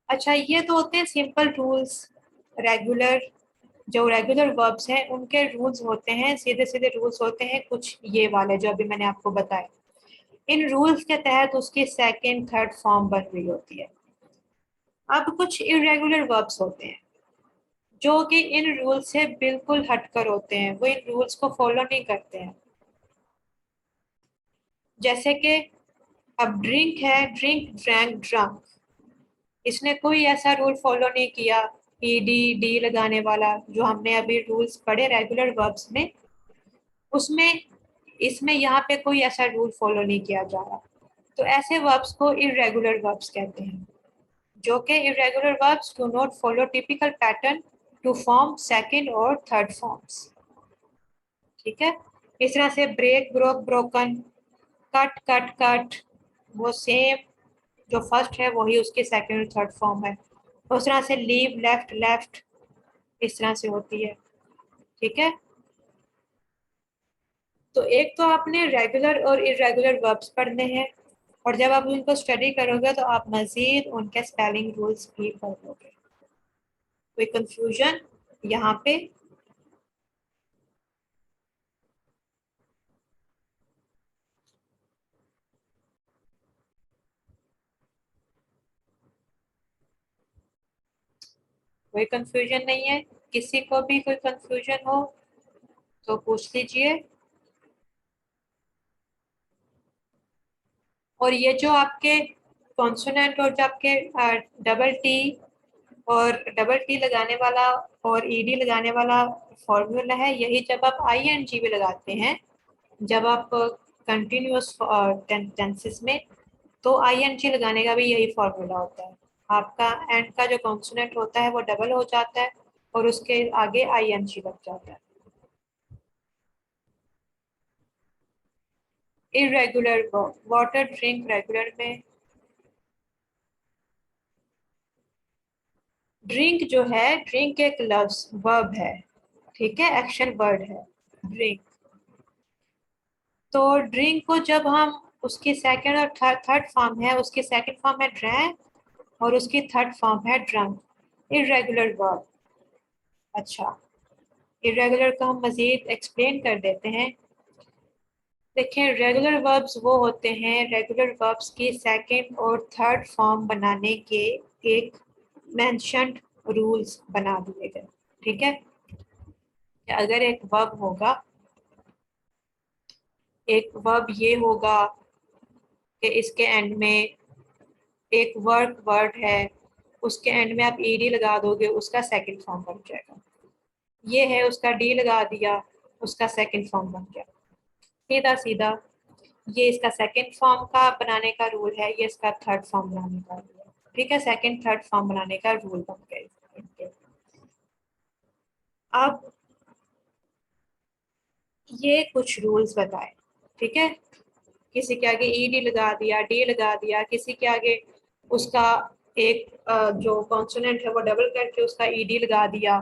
अच्छा, ये तो होते हैं सिंपल रूल्स। रेगुलर, जो रेगुलर वर्ब्स हैं उनके रूल्स होते हैं, सीधे सीधे रूल्स होते हैं कुछ ये वाले जो अभी मैंने आपको बताए। इन रूल्स के तहत उसकी सेकंड थर्ड फॉर्म बन रही होती है। अब कुछ इरेगुलर वर्ब्स होते हैं जो कि इन रूल्स से बिल्कुल हटकर होते हैं, वो इन रूल्स को फॉलो नहीं करते हैं। जैसे कि अब ड्रिंक है, ड्रिंक, ड्रैंक, ड्रंक, इसने कोई ऐसा रूल फॉलो नहीं किया ई डी डी लगाने वाला जो हमने अभी रूल्स पढ़े रेगुलर वर्ब्स में, उसमें इसमें यहाँ पे कोई ऐसा रूल फॉलो नहीं किया जा रहा। तो ऐसे वर्ब्स को इरेगुलर वर्ब्स कहते हैं, जो कि irregular verbs do not follow typical pattern to form second और थर्ड फॉर्म्स। ठीक है, इस तरह से break, broke, broken, cut, cut, cut, वो सेम जो फर्स्ट है वही उसकी सेकंड और थर्ड फॉर्म है। उस तरह से लीव, लेफ्ट, लेफ्ट, इस तरह से होती है। ठीक है, तो एक तो आपने रेगुलर और इरेगुलर वर्ब्स पढ़ने हैं और जब आप उनको स्टडी करोगे तो आप मजीद उनके स्पेलिंग रूल्स भी पढ़ोगे। कोई कंफ्यूजन? यहाँ पे कोई कंफ्यूजन नहीं है? किसी को भी कोई कंफ्यूजन हो तो पूछ लीजिए। और ये जो आपके कॉन्सोनेंट और जो आपके डबल टी और डबल टी लगाने वाला और ईडी लगाने वाला फॉर्मूला है, यही जब आप आईएनजी भी लगाते हैं, जब आप कंटिन्यूअस टेंसेस में, तो आईएनजी लगाने का भी यही फॉर्मूला होता है। आपका एंड का जो कॉन्सोनेंट होता है वो डबल हो जाता है और उसके आगे आईएनजी लग जाता है। इरेगुलर वाटर ड्रिंक रेगुलर में। ड्रिंक जो है, ड्रिंक एक लफ्ज वर्ब है, ठीक है, एक्शन वर्ड है ड्रिंक। तो ड्रिंक को जब हम उसकी सेकंड और थर्ड फॉर्म है, उसकी सेकंड फॉर्म है ड्रैंक और उसकी थर्ड फॉर्म है ड्रंक। Irregular verb. अच्छा, इरेगुलर को हम मजीद एक्सप्लेन कर देते हैं। देखिए, रेगुलर वर्ब्स वो होते हैं, रेगुलर वर्ब्स की सेकंड और थर्ड फॉर्म बनाने के एक मेंशन्ड रूल्स बना दिए गए। ठीक है, कि अगर एक वर्ब होगा, एक वर्ब ये होगा कि इसके एंड में एक वर्ड है, उसके एंड में आप ईडी लगा दोगे, उसका सेकंड फॉर्म बन जाएगा। ये है, उसका डी लगा दिया, उसका सेकंड फॉर्म बन गया। सीधा सीधा ये इसका सेकंड फॉर्म का बनाने का रूल है, ये इसका थर्ड फॉर्म बनाने का रूल है। ठीक है, सेकंड थर्ड फॉर्म बनाने का रूल बन गया। अब ये कुछ रूल्स बताए। ठीक है, किसी के आगे ईडी लगा दिया, डी लगा दिया, किसी के आगे उसका एक जो कॉन्सोनेंट है वो डबल करके उसका ईडी लगा दिया,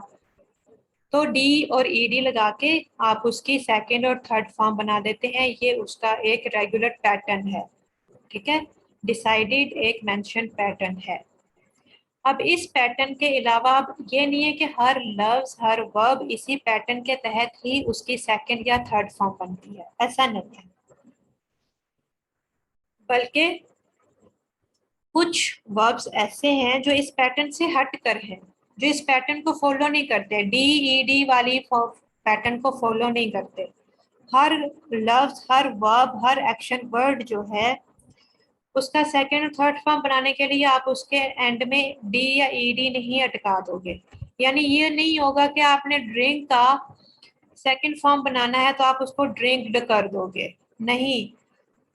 तो डी और ईडी लगा के आप उसकी सेकंड और थर्ड फॉर्म बना देते हैं। ये उसका एक रेगुलर पैटर्न है। ठीक है, डिसाइडेड एक मेंशन पैटर्न है। अब इस पैटर्न के अलावा अब ये नहीं है कि हर लफ्ज हर वर्ब इसी पैटर्न के तहत ही उसकी सेकंड या थर्ड फॉर्म बनती है, ऐसा नहीं है। बल्कि कुछ वर्ब्स ऐसे हैं जो इस पैटर्न से हट कर हैं, जो इस पैटर्न को फॉलो नहीं करते, डी ई डी वाली पैटर्न को फॉलो नहीं करते। हर लफ्ज हर वर्ब हर एक्शन वर्ड जो है, उसका सेकंड और थर्ड फॉर्म बनाने के लिए आप उसके एंड में डी या ईडी नहीं अटका दोगे। यानी ये नहीं होगा कि आपने ड्रिंक का सेकंड फॉर्म बनाना है तो आप उसको ड्रिंक्ड कर दोगे, नहीं,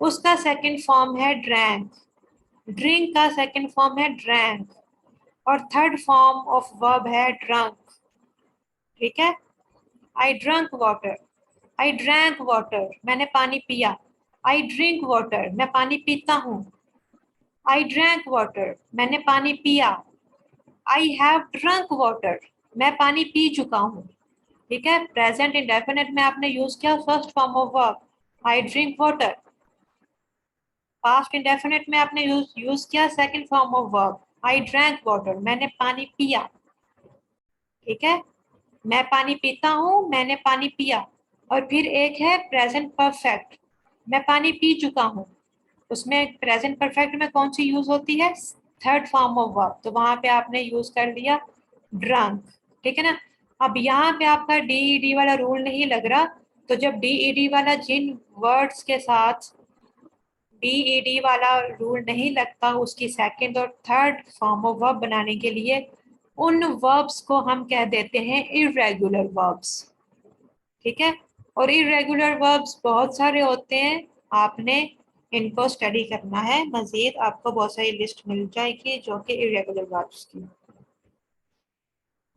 उसका सेकंड फॉर्म है ड्रैंक, ड्रिंक का सेकंड फॉर्म है ड्रैंक और थर्ड फॉर्म ऑफ वर्ब है ड्रंक। ठीक है, I drunk water, I drank water, मैंने पानी पिया। आई ड्रिंक वाटर, मैं पानी पीता हूँ। आई ड्रैंक वाटर, मैंने पानी पिया। आई हैव ड्रंक वाटर, मैं पानी पी चुका हूँ। ठीक है, प्रेजेंट इंडेफिनिट में आपने यूज किया first form of verb, I drink water. Past indefinite में आपने यूज किया second form of verb, I drank water, मैंने पानी पिया। ठीक है, मैं पानी पीता हूँ, मैंने पानी पिया। और फिर एक है प्रेजेंट परफेक्ट, मैं पानी पी चुका हूँ। उसमें प्रेजेंट परफेक्ट में कौन सी यूज होती है, थर्ड फॉर्म ऑफ वर्ब, तो वहां पे आपने यूज कर दिया ड्रंक। ठीक है ना, अब यहाँ पे आपका डीईडी वाला रूल नहीं लग रहा, तो जब डीईडी वाला जिन वर्ड्स के साथ डीईडी वाला रूल नहीं लगता उसकी सेकंड और थर्ड फॉर्म ऑफ वर्ब बनाने के लिए, उन वर्ब्स को हम कह देते हैं इरेगुलर वर्ब्स। ठीक है, और इरेगुलर वर्ब्स बहुत सारे होते हैं, आपने इनको स्टडी करना है मजीद, आपको बहुत सारी लिस्ट मिल जाएगी जो कि इरेगुलर वर्ब्स की।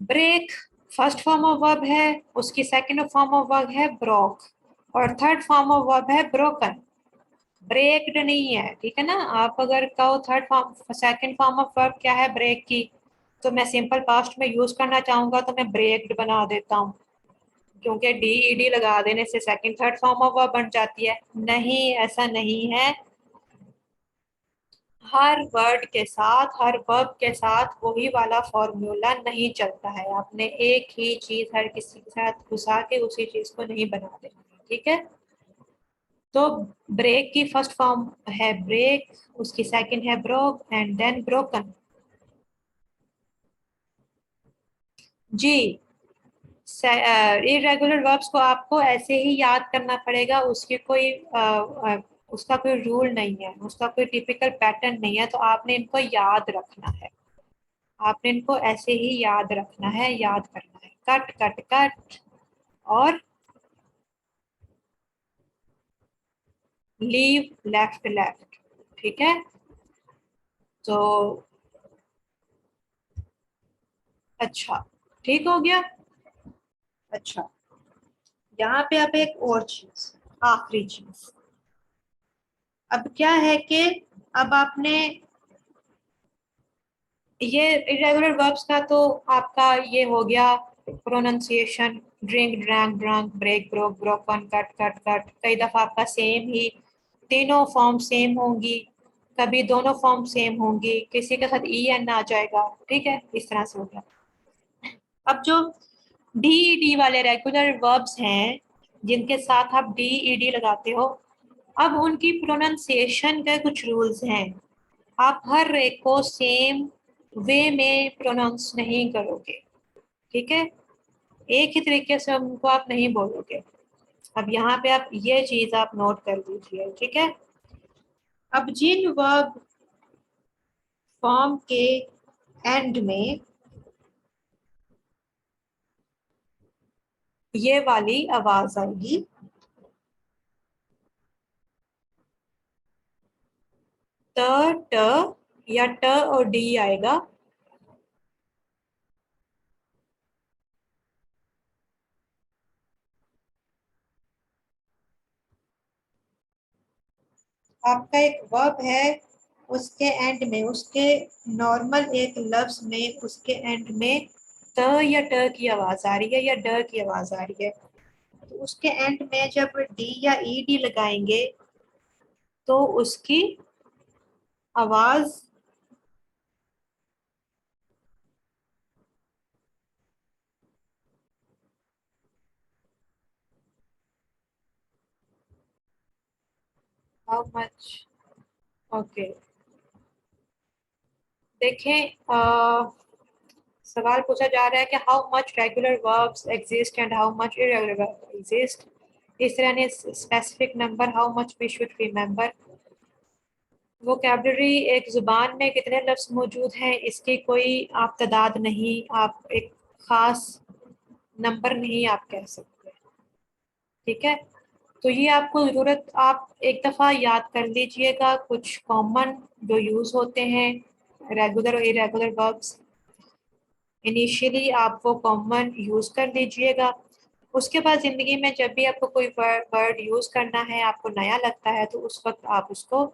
Break first form of verb है, उसकी सेकंड फॉर्म ऑफ वर्ब है ब्रोक और थर्ड फॉर्म ऑफ वर्ब है ब्रोकन। ब्रेक्ड नहीं है, ठीक है ना। आप अगर कहो third form second form of verb क्या है ब्रेक की, तो मैं सिंपल पास्ट में यूज करना चाहूंगा तो मैं ब्रेक्ड बना देता हूँ, क्योंकि डी ई डी लगा देने से second third form of verb बन जाती है। नहीं, ऐसा नहीं है। हर वर्ड के साथ, हर वर्ब के साथ वही वाला फॉर्मूला नहीं चलता है। आपने एक ही चीज हर किसी के साथ घुसा के उसी चीज को नहीं बना देना, ठीक है। तो ब्रेक की फर्स्ट फॉर्म है ब्रेक, उसकी सेकंड है ब्रोक एंड देन ब्रोकन। जी, इरेगुलर वर्ब्स को आपको ऐसे ही याद करना पड़ेगा, उसकी कोई उसका कोई रूल नहीं है, उसका कोई टिपिकल पैटर्न नहीं है, तो आपने इनको याद रखना है। आपने इनको ऐसे ही याद रखना है, याद करना है। कट कट कट और लीव लेफ्ट लेफ्ट, ठीक है। तो अच्छा, ठीक हो गया। अच्छा, यहाँ पे अब एक और चीज, आखिरी चीज। अब क्या है कि अब आपने ये इरेगुलर वर्ब्स का तो आपका ये हो गया pronunciation, drink drank drunk break broke broken cut cut cut. कई दफा आपका सेम ही तीनों फॉर्म सेम होंगी, कभी दोनों फॉर्म सेम होंगी, किसी के साथ ई एन आ जाएगा, ठीक है, इस तरह से हो गया। अब जो डी ई डी वाले रेगुलर वर्ब्स हैं, जिनके साथ आप डी ई डी लगाते हो, अब उनकी प्रोनाउंसिएशन के कुछ रूल्स हैं। आप हर एक को सेम वे में प्रोनाउंस नहीं करोगे, ठीक है। एक ही तरीके से उनको आप नहीं बोलोगे। अब यहाँ पे आप ये चीज आप नोट कर लीजिए, ठीक है। अब जिन वर्ब फॉर्म के एंड में ये वाली आवाज आएगी, त, ट या ट और डी आएगा, आपका एक वर्ब है, उसके एंड में, उसके नॉर्मल एक लफ्ज में, उसके एंड में त या ट की आवाज आ रही है या ड की आवाज आ रही है, तो उसके एंड में जब डी या ई डी लगाएंगे तो उसकी आवाज हाउ मच, ओके। देखें, सवाल पूछा जा रहा है कि how much regular verbs exist and how much irregular verbs exist. इस तरह ने specific number how much we should remember. Vocabulary एक जुबान में कितने लफ्ज मौजूद हैं इसकी कोई आप तादाद नहीं, आप एक खास नंबर नहीं आप कह सकते, ठीक है। तो ये आपको ज़रूरत, आप एक दफ़ा याद कर लीजिएगा कुछ कॉमन जो यूज़ होते हैं रेगुलर और इरेगुलर वर्ब्स। इनिशियली आप वो कॉमन यूज़ कर लीजिएगा। उसके बाद ज़िंदगी में जब भी आपको कोई वर्ड यूज़ करना है, आपको नया लगता है, तो उस वक्त आप उसको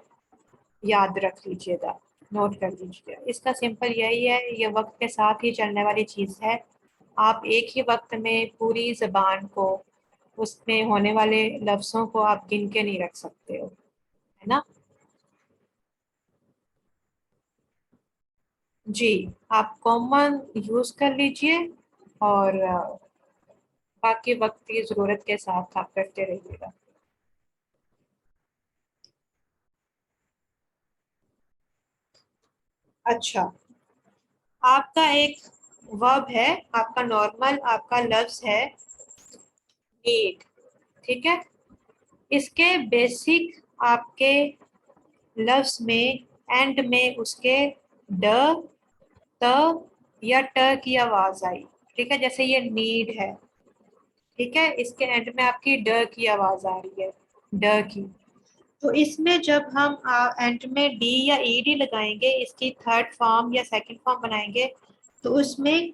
याद रख लीजिएगा, नोट कर लीजिएगा। इसका सिंपल यही है, ये वक्त के साथ ही चलने वाली चीज़ है। आप एक ही वक्त में पूरी ज़बान को, उसमें होने वाले लफ्ज़ों को आप गिन के नहीं रख सकते हो, है ना। जी, आप कॉमन यूज़ कर लीजिए और बाकी वक्त की ज़रूरत के साथ आप करते रहिएगा। अच्छा, आपका एक वर्ब है, आपका नॉर्मल आपका लफ्ज है नीड, ठीक है। इसके बेसिक आपके लफ्ज में एंड में उसके ड, त या ट की आवाज आई, ठीक है। जैसे ये नीड है, ठीक है, इसके एंड में आपकी ड की आवाज आ रही है, ड की। तो इसमें जब हम एंड में डी या ई डी लगाएंगे, इसकी थर्ड फॉर्म या सेकंड फॉर्म बनाएंगे, तो उसमें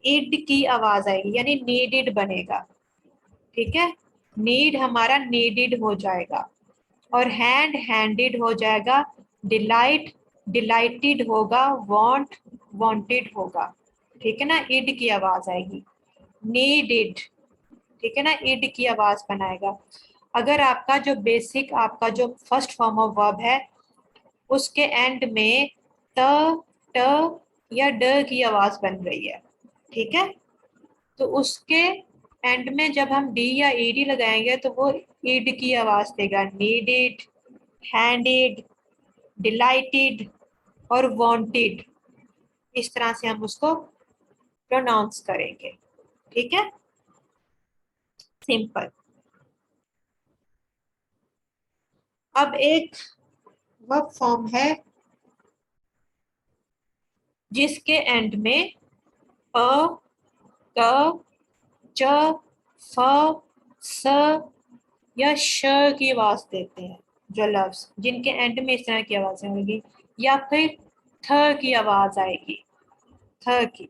इड की आवाज आएगी, यानी नीडिड बनेगा, ठीक है। नीड हमारा नीडिड हो जाएगा और हैंड हैंडिड हो जाएगा, डिलाइट डिलाइटेड होगा, वांट वांटेड होगा, ठीक है ना। इड की आवाज आएगी, नीडिड, ठीक है ना, इड की आवाज बनाएगा। अगर आपका जो बेसिक आपका जो फर्स्ट फॉर्म ऑफ वर्ब है उसके एंड में त, ट या ड की आवाज बन रही है, ठीक है। तो उसके एंड में जब हम डी या ईडी लगाएंगे तो वो ईड की आवाज देगा। नीडेड, हैंडेड, डिलाइटेड और वांटेड, इस तरह से हम उसको प्रोनाउंस करेंगे, ठीक है। सिंपल। अब एक वर्ब फॉर्म है जिसके एंड में प, क, च, फ, स या श की आवाज देते हैं। जो लफ्ज जिनके एंड में इस तरह की आवाजें होगी, या फिर थ की आवाज आएगी, थ की।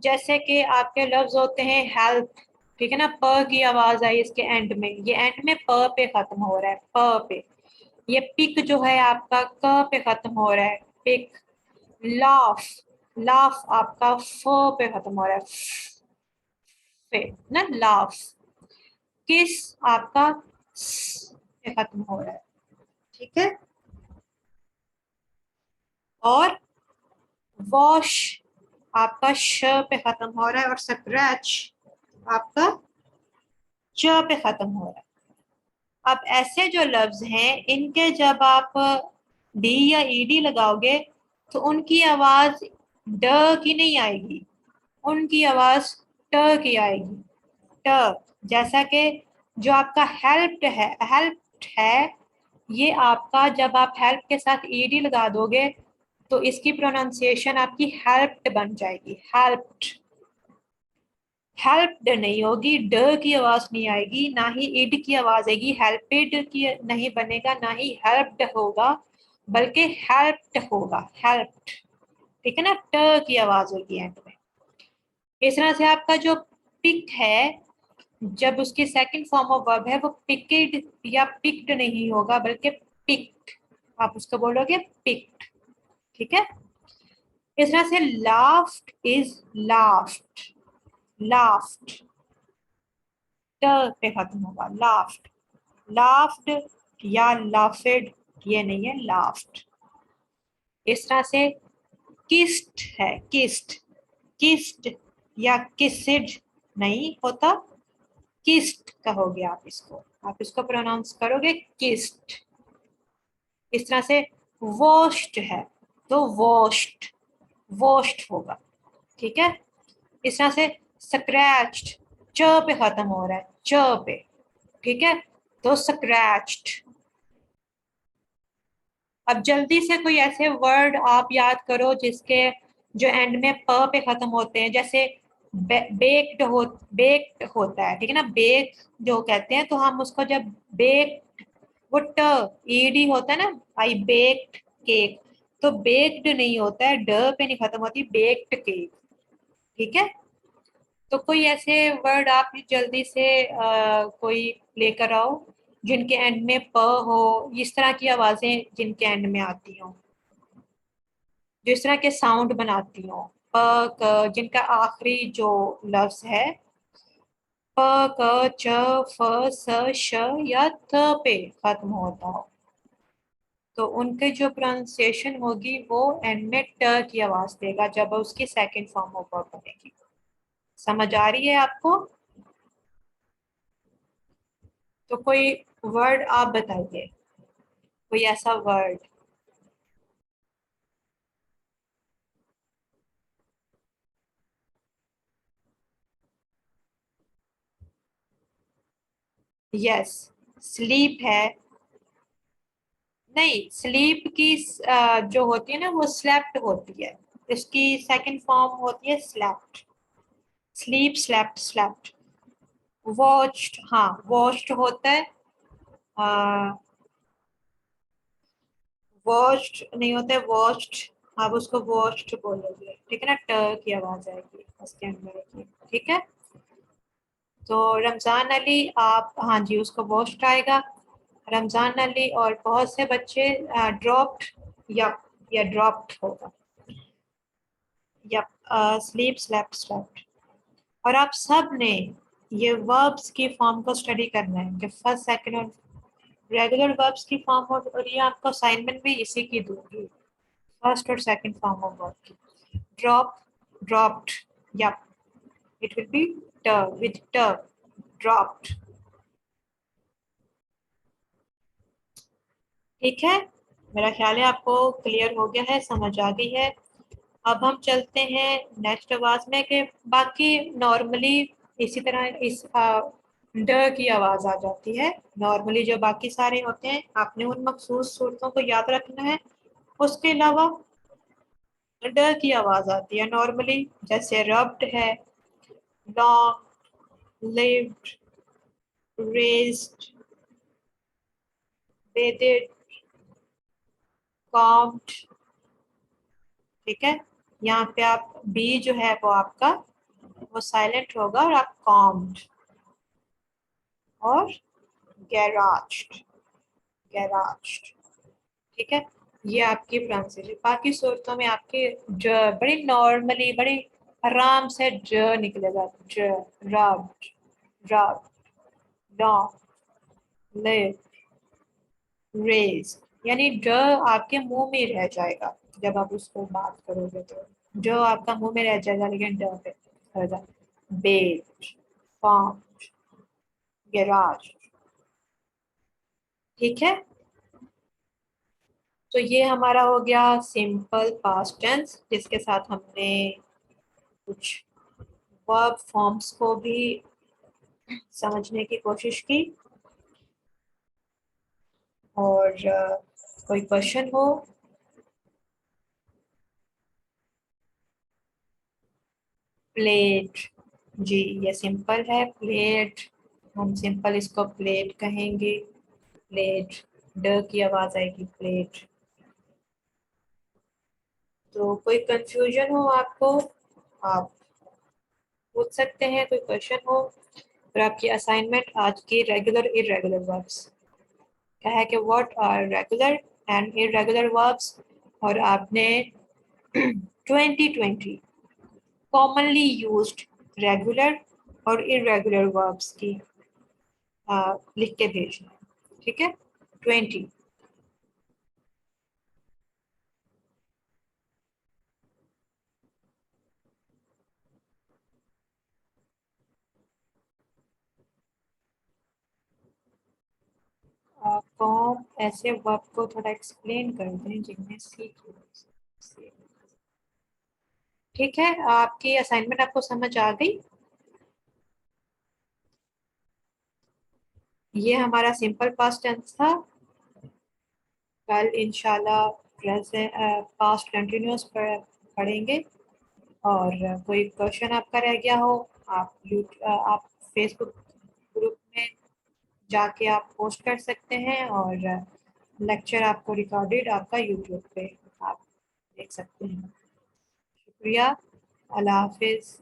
जैसे कि आपके लफ्ज होते हैं हेल्प, ठीक है ना, प की आवाज आई इसके एंड में, ये एंड में प पे खत्म हो रहा है, प पे। ये पिक जो है आपका क पे खत्म हो रहा है, पिक। लाफ, लाफ आपका फ पे खत्म हो रहा है, पे ना, लाफ। किस आपका स पे खत्म हो रहा है, ठीक है। और वॉश आपका श पे खत्म हो रहा है, और स्क्रैच आपका च पे खत्म हो रहा है। अब ऐसे जो लफ्ज हैं इनके जब आप डी या ईडी लगाओगे तो उनकी आवाज ड की नहीं आएगी, उनकी आवाज ट की आएगी, ट। जैसा कि जो आपका हेल्प्ड है, हेल्प्ड है, ये आपका जब आप हेल्प के साथ ईडी लगा दोगे तो इसकी प्रोनाउंसिएशन आपकी हेल्प्ड बन जाएगी, हेल्प्ड। हेल्प्ड नहीं होगी, ड की आवाज नहीं आएगी, ना ही इड की आवाज आएगी, हेल्पेड की नहीं बनेगा, ना ही हेल्प्ड होगा, बल्कि हेल्प्ड होगा, हेल्प्ड, ठीक है ना, ट की आवाज होगी एंड में। इस तरह से आपका जो पिक है, जब उसकी सेकंड फॉर्म ऑफ वर्ब है वो पिकेड या पिक्ड नहीं होगा, बल्कि पिक्ड, आप उसको बोलोगे पिक्ड, ठीक है। इस तरह से लाफ्ड इज लाफ्ड, लाफ्ड, ट पे खत्म होगा, लाफ्ड। लाफ्ड या लाफिड ये नहीं है, लाफ्ड। इस तरह से किस्ट है, किस्ट, किस्ट या किसिड नहीं होता, किस्ट कहोगे आप इसको प्रोनाउंस करोगे किस्ट। इस तरह से वॉश्ड है तो वॉश्ड, वॉश्ड होगा, ठीक है। इस तरह से स्क्रैच्ड, च पे खत्म हो रहा है, च पे, ठीक है, तो स्क्रैच्ड। अब जल्दी से कोई ऐसे वर्ड आप याद करो जिसके जो एंड में प पे खत्म होते हैं, जैसे बेक्ड बेक्ड होता है, ठीक है ना, बेक जो कहते हैं, तो हम उसको जब बेक्ड, वो ट ईडी होता है ना, आई बेक्ड केक, तो बेक्ड नहीं होता है, ड पे नहीं खत्म होती, बेक्ड केक, ठीक है। तो कोई ऐसे वर्ड आप जल्दी से कोई लेकर आओ जिनके एंड में प हो, इस तरह की आवाजें जिनके एंड में आती हो, जो इस तरह के साउंड बनाती हो, प, क, जिनका आखिरी जो लफ्ज है प, क, च, फ, स, श या थ पे खत्म होता हो, तो उनके जो प्रोनाउंसिएशन होगी वो एंड में ट की आवाज देगा जब उसकी सेकंड फॉर्म ऑफ वर्ब बनेगी। समझ आ रही है आपको? तो कोई वर्ड आप बताइए, कोई ऐसा वर्ड। यस, स्लीप है। नहीं, स्लीप की जो होती है ना वो स्लेप्ट होती है, इसकी सेकंड फॉर्म होती है slept, sleep, slept, slept. Watched, हाँ वॉच्ड होता है, वॉच्ड नहीं होता है, वॉच्ड, आप उसको वॉच्ड बोलोगे, ठीक है ना, ट की आवाज आएगी उसके अंदर की, ठीक है। तो रमजान अली, आप हाँ जी उसको वॉच्ड आएगा, रमजान अली और बहुत से बच्चे ड्रॉप्ड या ड्रॉप्ड होगा, या स्लीप, स्लेप्ट, स्लेप्ट। और आप सब ने ये वर्ब्स की फॉर्म को स्टडी करना है कि फर्स्ट, सेकंड और रेगुलर वर्ब्स की फॉर्म और ये आपको असाइनमेंट भी इसी की दूंगी, फर्स्ट और सेकंड फॉर्म ऑफ वर्ब की। ड्रॉप, ड्रॉप्ड, या इट विल बी ट विद ट, ड्रॉप्ड। ठीक है, मेरा ख्याल है आपको क्लियर हो गया है, समझ आ गई है। अब हम चलते हैं नेक्स्ट आवाज में कि बाकी नॉर्मली इसी तरह इस ड की आवाज आ जाती है। नॉर्मली जो बाकी सारे होते हैं आपने उन मखसूस सूरतों को याद रखना है। उसके अलावा ड की आवाज आती है नॉर्मली, जैसे रब्ड है, long, lived, raised, bedded, combed. ठीक है, यहाँ पे आप बी जो है वो आपका वो साइलेंट होगा और आप कॉम्ड और गैराज्ड, गैराज्ड। ठीक है, ये आपकी प्रोनाउंसिएशन। बाकी सूरतों में आपके ज बड़ी नॉर्मली बड़ी आराम से ज निकलेगा। ज, रब, रब, डॉग, लिव, रेज, यानी ड आपके मुंह में रह जाएगा जब आप उसको बात करोगे तो। ड आपका मुंह में रह जाएगा लेकिन ड पे रह जाएगा। बेट, फार्म, गैराज। ठीक है, तो ये हमारा हो गया सिंपल पास्ट टेंस, जिसके साथ हमने कुछ वर्ब फॉर्म्स को भी समझने की कोशिश की। और कोई क्वेश्चन हो? प्लेट, जी ये सिंपल है प्लेट, हम सिंपल इसको प्लेट कहेंगे। प्लेट, ड की आवाज आएगी प्लेट। तो कोई कंफ्यूजन हो आपको, आप पूछ सकते हैं, कोई क्वेश्चन हो। और आपकी असाइनमेंट आज की रेगुलर इरेगुलर वर्ब्स क्या है कि what are regular and irregular verbs, और आपने 2020 कॉमनली यूज्ड रेगुलर और इरेगुलर वर्ब्स की लिख के भेजना है। ठीक है, 20। कौन ऐसे वर्ब को थोड़ा एक्सप्लेन कर दें जिनमें सीख। ठीक है, आपकी असाइनमेंट आपको समझ आ गई। ये हमारा सिंपल पास्ट टेंस था। कल इंशाल्लाह प्रेजेंट पास्ट कंटिन्यूअस पढ़ेंगे। और कोई क्वेश्चन आपका रह गया हो, आप फेसबुक ग्रुप में जाके आप पोस्ट कर सकते हैं, और लेक्चर आपको रिकॉर्डेड आपका यूट्यूब पे आप देख सकते हैं। शुक्रिया, अल्लाह हाफिज।